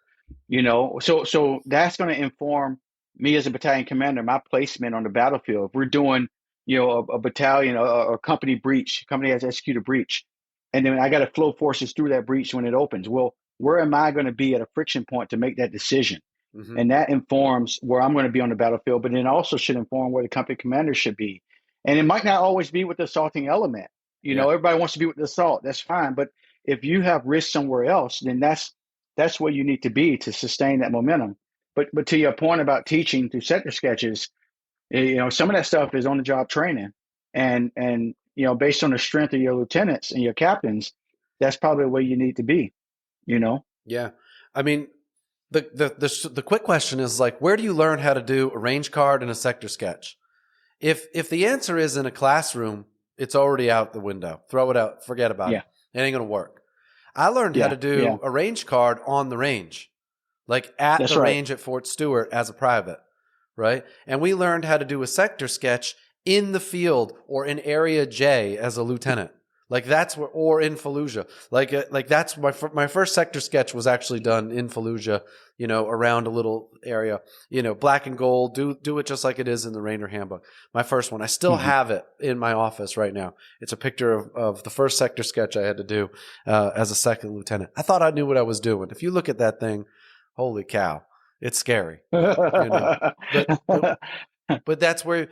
[SPEAKER 2] so that's going to inform me as a battalion commander, my placement on the battlefield. If we're doing, a battalion or company breach, company has executed a breach, and then I got to flow forces through that breach when it opens. Well, where am I going to be at a friction point to make that decision? Mm-hmm. And that informs where I'm going to be on the battlefield, but it also should inform where the company commander should be. And it might not always be with the assaulting element. Everybody wants to be with the assault. That's fine. But if you have risk somewhere else, then that's where you need to be to sustain that momentum. But to your point about teaching through sector sketches, some of that stuff is on the job training, and based on the strength of your lieutenants and your captains, that's probably where you need to be.
[SPEAKER 1] Yeah, I mean, the quick question is, like, where do you learn how to do a range card and a sector sketch? If the answer is in a classroom, it's already out the window. Throw it out. Forget about it. It ain't going to work. I learned how to do a range card on the range, like at the range at Fort Stewart as a private, right? And we learned how to do a sector sketch in the field or in Area J as a lieutenant. Like that's where, or in Fallujah. Like that's my first sector sketch was actually done in Fallujah, around a little area, black and gold, do it just like it is in the Ranger Handbook. My first one, I still have it in my office right now. It's a picture of the first sector sketch I had to do as a second lieutenant. I thought I knew what I was doing. If you look at that thing, holy cow, it's scary. But that's where,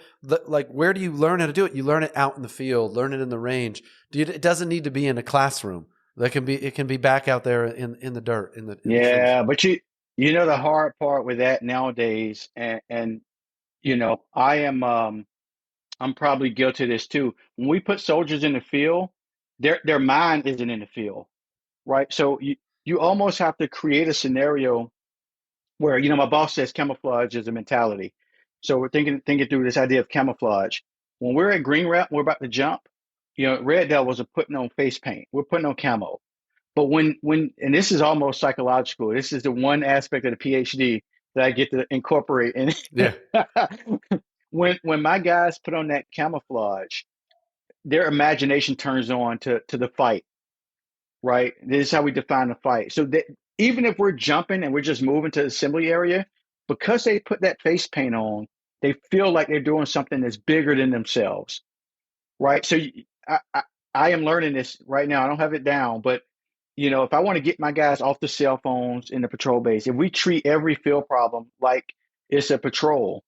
[SPEAKER 1] where do you learn how to do it? You learn it out in the field, learn it in the range. It doesn't need to be in a classroom. It can be back out there in the dirt. In the
[SPEAKER 2] but the hard part with that nowadays, and I am I'm probably guilty of this too. When we put soldiers in the field, their mind isn't in the field, right? So you almost have to create a scenario where, my boss says camouflage is a mentality. So we're thinking through this idea of camouflage. When we're at green rep, we're about to jump, Red Devils are putting on face paint. We're putting on camo. But when and this is almost psychological. This is the one aspect of the PhD that I get to incorporate in.
[SPEAKER 1] Yeah.
[SPEAKER 2] When my guys put on that camouflage, their imagination turns on to the fight, right? This is how we define the fight. So that even if we're jumping and we're just moving to the assembly area, because they put that face paint on, they feel like they're doing something that's bigger than themselves, right? So I am learning this right now. I don't have it down, but if I want to get my guys off the cell phones in the patrol base, if we treat every field problem like it's a patrol,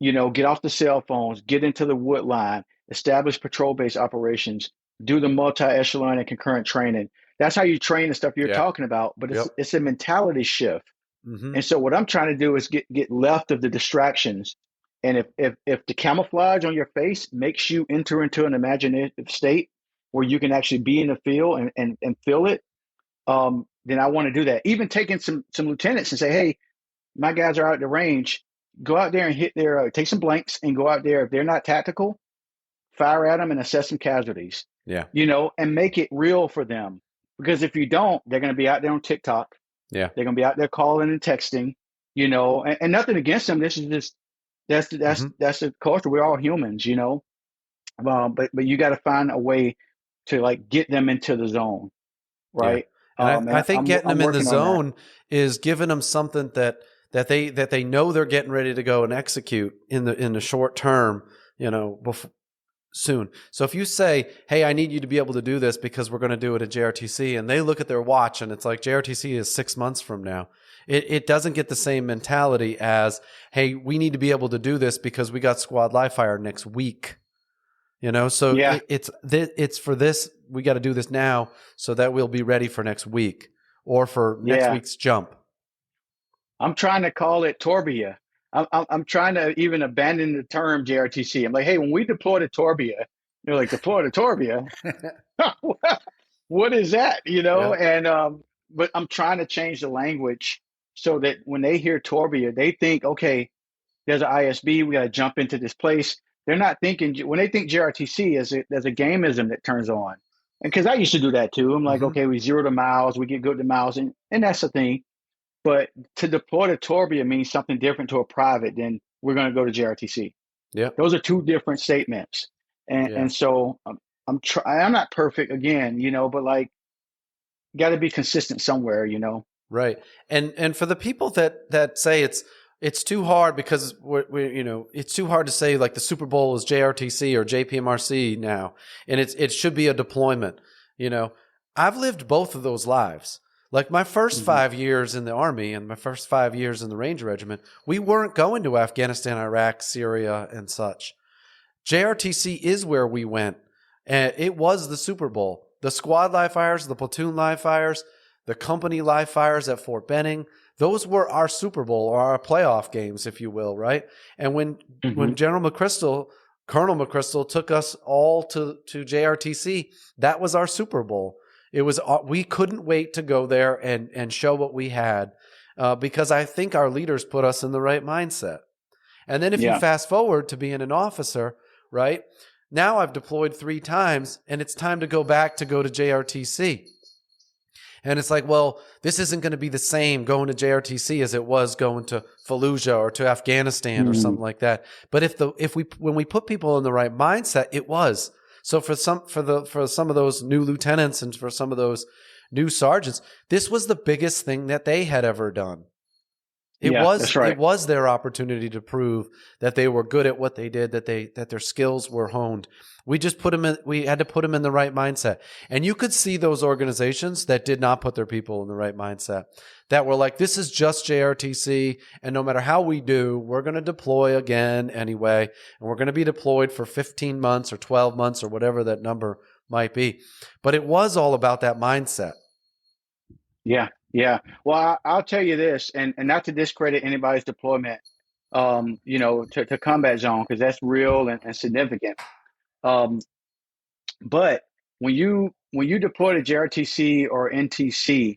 [SPEAKER 2] get off the cell phones, get into the wood line, establish patrol base operations, do the multi-echelon and concurrent training. That's how you train the stuff you're
[SPEAKER 1] Yeah.
[SPEAKER 2] talking about, but it's
[SPEAKER 1] Yep.
[SPEAKER 2] it's a mentality shift.
[SPEAKER 1] Hmm.
[SPEAKER 2] And so what I'm trying to do is get left of the distractions. And if the camouflage on your face makes you enter into an imaginative state where you can actually be in the field and feel it, then I want to do that. Even taking some lieutenants and say, hey, my guys are out at the range. Go out there and hit take some blanks and go out there. If they're not tactical, fire at them and assess some casualties,
[SPEAKER 1] Yeah.
[SPEAKER 2] and make it real for them. Because if you don't, they're going to be out there on TikTok.
[SPEAKER 1] Yeah.
[SPEAKER 2] They're going to be out there calling and texting, and nothing against them. This is just,
[SPEAKER 1] Hmm.
[SPEAKER 2] that's the culture. We're all humans. But you got to find a way to like get them into the zone,
[SPEAKER 1] Yeah.
[SPEAKER 2] right?
[SPEAKER 1] And I
[SPEAKER 2] And
[SPEAKER 1] think getting
[SPEAKER 2] I'm
[SPEAKER 1] them in the
[SPEAKER 2] working on that.
[SPEAKER 1] zone is giving them something that they know they're getting ready to go and execute in the short term, before, soon. So if you say, "Hey, I need you to be able to do this because we're going to do it at JRTC," and they look at their watch and it's like JRTC is 6 months from now, it doesn't get the same mentality as, "Hey, we need to be able to do this because we got squad live fire next week." So
[SPEAKER 2] Yeah,
[SPEAKER 1] it's for this. We got to do this now so that we'll be ready for next week or for next
[SPEAKER 2] yeah.
[SPEAKER 1] week's jump.
[SPEAKER 2] I'm trying to call it Torbia. I'm trying to even abandon the term JRTC. I'm like, hey, when we deploy to Torbia, they're like, deploy to Torbia. What is that?
[SPEAKER 1] Yeah.
[SPEAKER 2] And but I'm trying to change the language so that when they hear Torbia, they think, okay, there's an ISB, we got to jump into this place. They're not thinking when they think JRTC there's a gameism that turns on. And because I used to do that too. I'm like,
[SPEAKER 1] Hmm.
[SPEAKER 2] okay, we zero to miles, we get good to miles, and that's the thing. But to deploy to Torbia means something different to a private than we're going to go to JRTC.
[SPEAKER 1] Yeah.
[SPEAKER 2] Those are two different statements. And
[SPEAKER 1] Yeah.
[SPEAKER 2] and so I'm not perfect again, but like got to be consistent somewhere.
[SPEAKER 1] Right. And for the people that say it's too hard because it's too hard to say like the Super Bowl is JRTC or JPMRC now, and it should be a deployment. I've lived both of those lives. Like my first
[SPEAKER 2] Hmm.
[SPEAKER 1] 5 years in the Army and my first 5 years in the Ranger Regiment, we weren't going to Afghanistan, Iraq, Syria, and such. JRTC is where we went, and it was the Super Bowl. The squad live fires, the platoon live fires, the company live fires at Fort Benning, those were our Super Bowl or our playoff games, if you will, right? And when
[SPEAKER 2] Hmm.
[SPEAKER 1] Colonel McChrystal took us all to JRTC, that was our Super Bowl. It was we couldn't wait to go there and show what we had because I think our leaders put us in the right mindset. And then if you
[SPEAKER 2] Yeah.
[SPEAKER 1] fast forward to being an officer, right? Now I've deployed 3 times and it's time to go back to go to JRTC. And it's like, well, this isn't going to be the same going to JRTC as it was going to Fallujah or to Afghanistan or
[SPEAKER 2] Hmm.
[SPEAKER 1] something like that. But when we put people in the right mindset, it was. So for some of those new lieutenants and for some of those new sergeants, this was the biggest thing that they had ever done. It
[SPEAKER 2] Yeah,
[SPEAKER 1] was
[SPEAKER 2] that's
[SPEAKER 1] it
[SPEAKER 2] right.
[SPEAKER 1] was their opportunity to prove that they were good at what they did, that their skills were honed. We had to put them in the right mindset. And you could see those organizations that did not put their people in the right mindset, that were like, this is just JRTC, and no matter how we do, we're going to deploy again anyway, and we're going to be deployed for 15 months or 12 months or whatever that number might be. But it was all about that mindset.
[SPEAKER 2] Yeah, yeah. Well, I'll tell you this, and not to discredit anybody's deployment, to combat zone because that's real and significant. Um, but when you deploy to JRTC or NTC,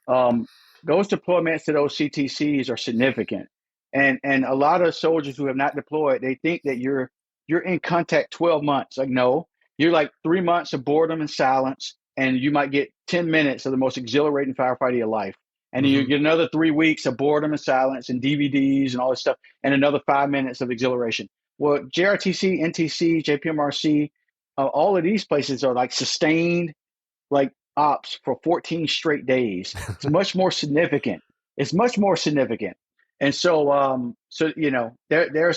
[SPEAKER 2] um, those deployments to those CTCs are significant. And a lot of soldiers who have not deployed, they think that you're in contact 12 months. Like, no, you're like 3 months of boredom and silence, and you might get 10 minutes of the most exhilarating firefight of your life. And then you
[SPEAKER 1] Mm-hmm.
[SPEAKER 2] get another 3 weeks of boredom and silence and DVDs and all this stuff, and another 5 minutes of exhilaration. Well, JRTC, NTC, JPMRC, all of these places are like sustained, like ops for 14 straight days. It's much more significant. It's much more significant. And there's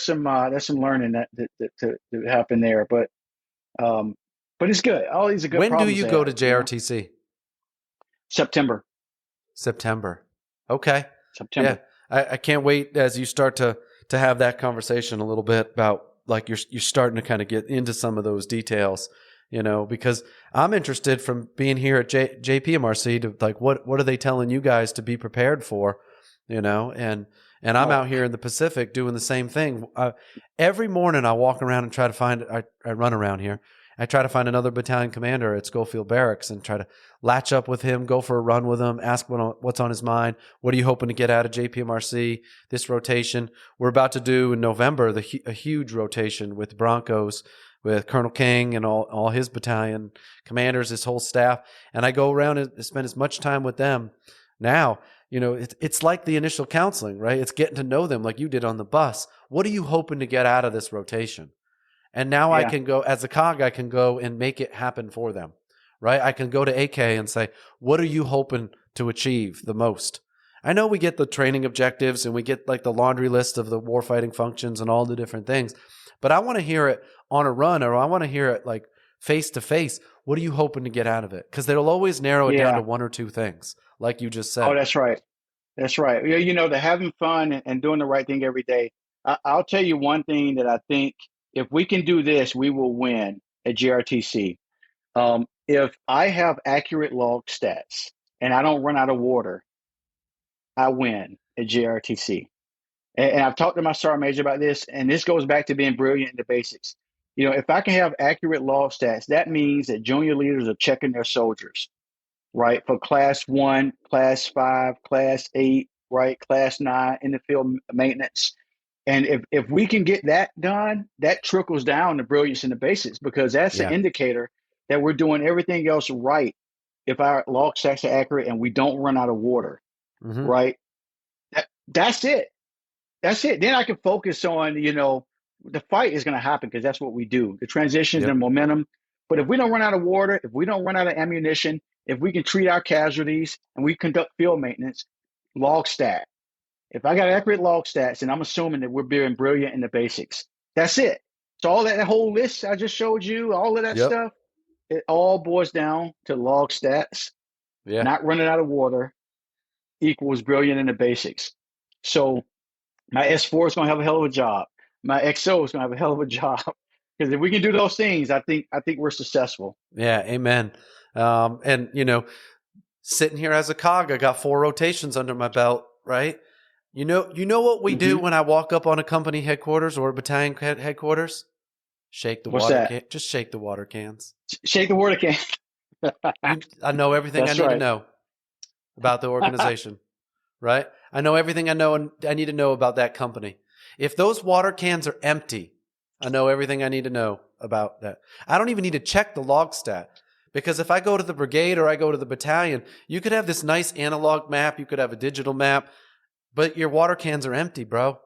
[SPEAKER 2] some learning that to happen there, um, but it's good. All these are good
[SPEAKER 1] When do
[SPEAKER 2] problems
[SPEAKER 1] you
[SPEAKER 2] to
[SPEAKER 1] go to
[SPEAKER 2] have.
[SPEAKER 1] JRTC?
[SPEAKER 2] September.
[SPEAKER 1] September. Okay. Yeah.
[SPEAKER 2] September.
[SPEAKER 1] I can't wait as you start to have that conversation a little bit about like you're starting to kind of get into some of those details, because I'm interested from being here at JPMRC to like what are they telling you guys to be prepared for, and I'm out here in the Pacific doing the same thing. Every morning I walk around and try to find I run around here. I try to find another battalion commander at Schofield Barracks and try to latch up with him, go for a run with him, ask what's on his mind. What are you hoping to get out of JPMRC this rotation? We're about to do in November a huge rotation with Broncos, with Colonel King and all his battalion commanders, his whole staff. And I go around and spend as much time with them. Now, it's like the initial counseling, right? It's getting to know them like you did on the bus. What are you hoping to get out of this rotation? And now I can go, as a COG, I can go and make it happen for them, right? I can go to AK and say, what are you hoping to achieve the most? I know we get the training objectives and we get like the laundry list of the warfighting functions and all the different things, but I want to hear it on a run, or I want to hear it like face to face. What are you hoping to get out of it? Because they'll always narrow it down to one or two things, like you just said.
[SPEAKER 2] Oh, that's right. That's right. The having fun and doing the right thing every day. I'll tell you one thing that I think, if we can do this, we will win at GRTC. If I have accurate log stats and I don't run out of water, I win at GRTC. And I've talked to my sergeant major about this, and this goes back to being brilliant in the basics. If I can have accurate log stats, that means that junior leaders are checking their soldiers, right? For class 1, class 5, class 8, right? Class 9 in the field maintenance. And if we can get that done, that trickles down to brilliance in the basics, because that's an indicator that we're doing everything else right. If our log stats are accurate and we don't run out of water, right? That's it. That's it. Then I can focus on, the fight is going to happen because that's what we do. The transitions and momentum. But if we don't run out of water, if we don't run out of ammunition, if we can treat our casualties and we conduct field maintenance, log stat. If I got accurate log stats, and I'm assuming that we're being brilliant in the basics, that's it. So all that whole list I just showed you, all of that stuff, it all boils down to log stats. Not running out of water equals brilliant in the basics. So my S4 is going to have a hell of a job. My XO is going to have a hell of a job. Because if we can do those things, I think we're successful.
[SPEAKER 1] Yeah, amen. And sitting here as a COG, I got 4 rotations under my belt, right? You know what we do when I walk up on a company headquarters or a battalion headquarters? Shake the water can. Just shake the water cans.
[SPEAKER 2] Shake the water can.
[SPEAKER 1] I know everything I need to know about the organization, right? I know everything I need to know about that company. If those water cans are empty, I know everything I need to know about that. I don't even need to check the log stat, because if I go to the brigade or I go to the battalion, you could have this nice analog map, you could have a digital map, but your water cans are empty, bro.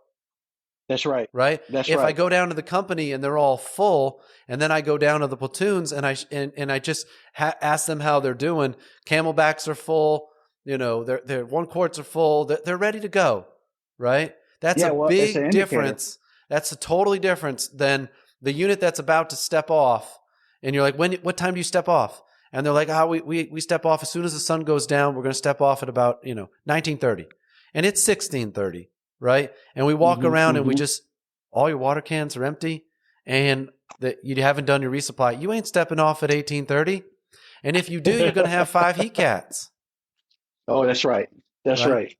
[SPEAKER 2] That's right.
[SPEAKER 1] Right?
[SPEAKER 2] That's
[SPEAKER 1] if
[SPEAKER 2] right.
[SPEAKER 1] I go down to the company and they're all full, and then I go down to the platoons and I just ask them how they're doing, camelbacks are full, their 1 quarts are full, they're ready to go, right? That's a big difference. That's a totally difference than the unit that's about to step off. And you're like, what time do you step off? And they're like, we step off as soon as the sun goes down. We're going to step off at about 19:30, and it's 16:30, right? And we walk around and we just, all your water cans are empty, and that you haven't done your resupply. You ain't stepping off at 18:30, and if you do, you're going to have 5 heat cats.
[SPEAKER 2] Oh, that's right. That's right.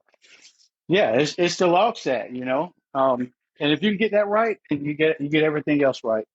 [SPEAKER 2] Yeah, it's the log stat, and if you can get that right, and you get everything else right.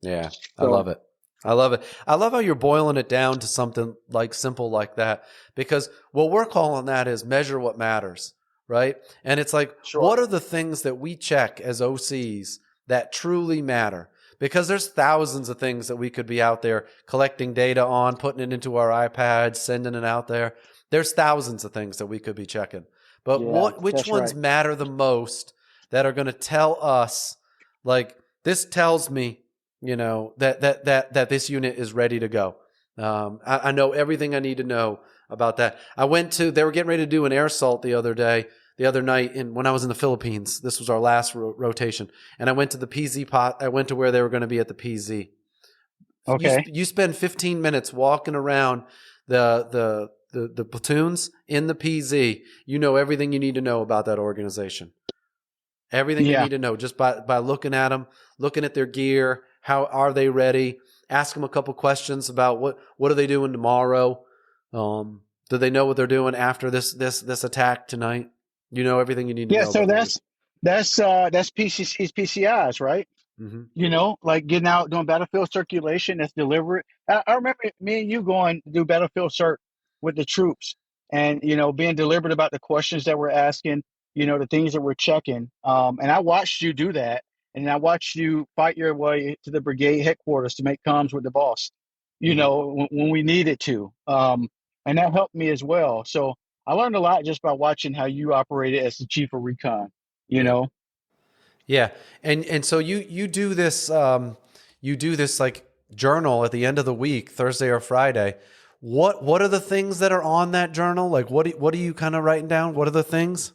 [SPEAKER 1] Yeah, so, I love it. I love it. I love how you're boiling it down to something like simple like that, because what we're calling that is measure what matters, right? And it's like, what are the things that we check as OCs that truly matter? Because there's thousands of things that we could be out there collecting data on, putting it into our iPads, sending it out there. There's thousands of things that we could be checking. But which ones matter the most that are going to tell us, like, this tells me, that this unit is ready to go. I know everything I need to know about that. They were getting ready to do an air assault the other night when I was in the Philippines. This was our last rotation. And I went to the PZ pot. I went to where they were going to be at the PZ.
[SPEAKER 2] Okay.
[SPEAKER 1] You spend 15 minutes walking around the the platoons in the PZ, you know everything you need to know about that organization. Everything you need to know just by looking at them, looking at their gear. How are they ready? Ask them a couple questions about what are they doing tomorrow. Do they know what they're doing after this attack tonight? You know everything you need to know.
[SPEAKER 2] Yeah, so that's PCC's PCIs, right?
[SPEAKER 1] Mm-hmm.
[SPEAKER 2] You know, like getting out doing battlefield circulation. That's deliberate. I remember me and you going to do battlefield circ with the troops, and being deliberate about the questions that we're asking. The things that we're checking. And I watched you do that, and I watched you fight your way to the brigade headquarters to make comms with the boss. When we needed to, and that helped me as well. So I learned a lot just by watching how you operated as the chief of recon.
[SPEAKER 1] Yeah, and so you do this like journal at the end of the week, Thursday or Friday. What are the things that are on that journal? Like what are you kind of writing down? What are the things?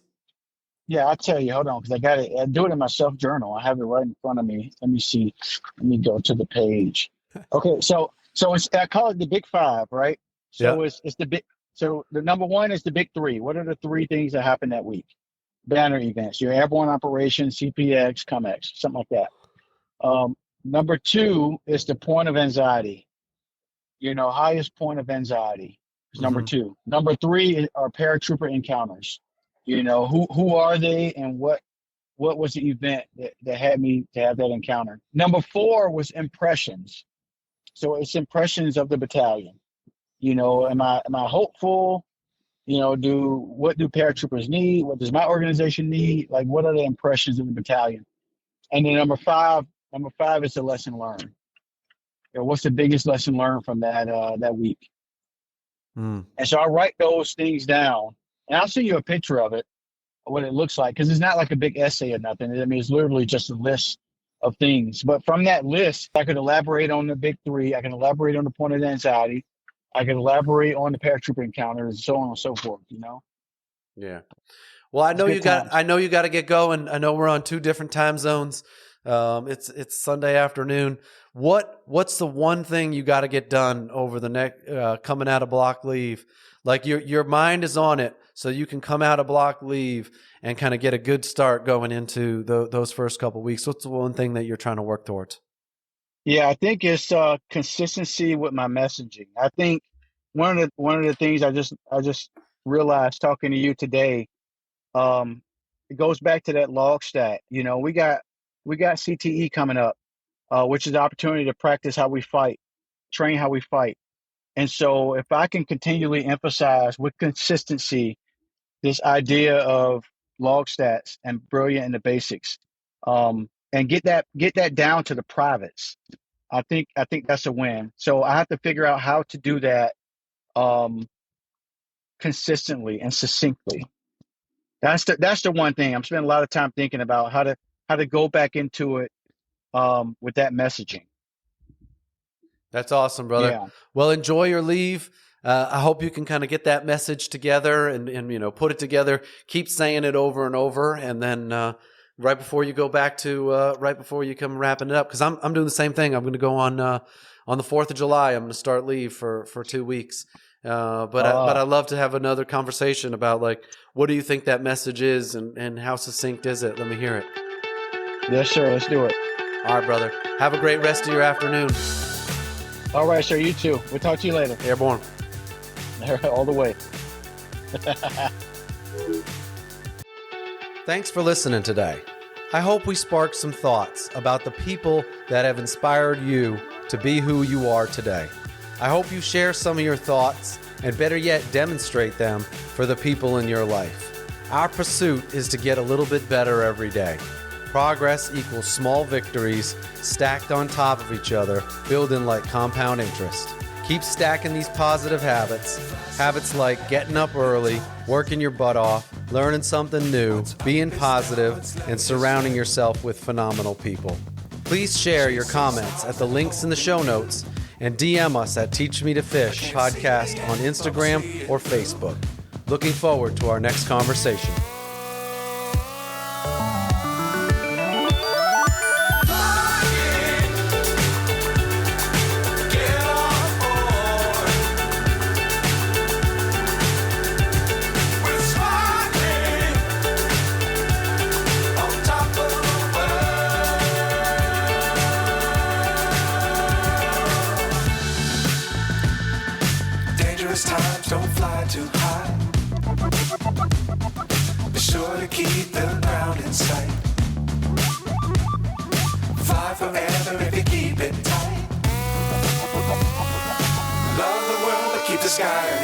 [SPEAKER 2] Yeah, I'll tell you. Hold on, because I do it in my self journal. I have it right in front of me. Let me see. Let me go to the page. Okay, so I call it the Big Five, right? So it's the big. So the number one is the big three. What are the three things that happened that week? Banner events, your airborne operations, CPX, COMEX, something like that. Number two is the point of anxiety. Highest point of anxiety is number two. Number three are paratrooper encounters. Who are they and what was the event that had me to have that encounter? Number four was impressions. So it's impressions of the battalion. Am I hopeful? What do paratroopers need? What does my organization need? Like, what are the impressions of the battalion? And then number five is the lesson learned. What's the biggest lesson learned from that week? And so I write those things down, and I'll send you a picture of it, what it looks like, because it's not like a big essay or nothing. I mean, it's literally just a list of things. But from that list, I could elaborate on the big three. I can elaborate on the point of anxiety. I can elaborate on the paratrooper encounters, and so on and so forth.
[SPEAKER 1] Yeah. Well, I know you got to get going. I know we're on two different time zones. It's Sunday afternoon. What's the one thing you got to get done over the next coming out of block leave? Like your mind is on it, so you can come out of block leave and kind of get a good start going into those first couple of weeks. What's the one thing that you're trying to work towards?
[SPEAKER 2] Yeah, I think it's consistency with my messaging. I think one of the things I just realized talking to you today, it goes back to that log stat. We got CTE coming up, which is the opportunity to practice how we fight, train how we fight. And so if I can continually emphasize with consistency this idea of log stats and brilliant in the basics, and get that down to the privates, I think that's a win. So I have to figure out how to do that consistently and succinctly. That's the one thing I'm spending a lot of time thinking about, how to go back into it with that messaging.
[SPEAKER 1] That's awesome, brother.
[SPEAKER 2] Yeah.
[SPEAKER 1] Well, enjoy your leave. I hope you can kind of get that message together and put it together. Keep saying it over and over, and then right before you go back to right before you come wrapping it up, because I'm doing the same thing. I'm going to go on the 4th of July. I'm going to start leave for 2 weeks. But I'd love to have another conversation about, like, what do you think that message is, and how succinct is it? Let me hear it.
[SPEAKER 2] Yes, sir. Let's do it.
[SPEAKER 1] All right, brother. Have a great rest of your afternoon.
[SPEAKER 2] All right, sir. You too. We'll talk to you later.
[SPEAKER 1] Airborne.
[SPEAKER 2] All the way.
[SPEAKER 1] Thanks for listening today. I hope we sparked some thoughts about the people that have inspired you to be who you are today. I hope you share some of your thoughts, and better yet, demonstrate them for the people in your life. Our pursuit is to get a little bit better every day. Progress equals small victories stacked on top of each other, building like compound interest. Keep stacking these positive habits. Habits like getting up early, working your butt off, learning something new, being positive, and surrounding yourself with phenomenal people. Please share your comments at the links in the show notes, and DM us at Teach Me to Fish podcast on Instagram or Facebook. Looking forward to our next conversation.
[SPEAKER 3] sky.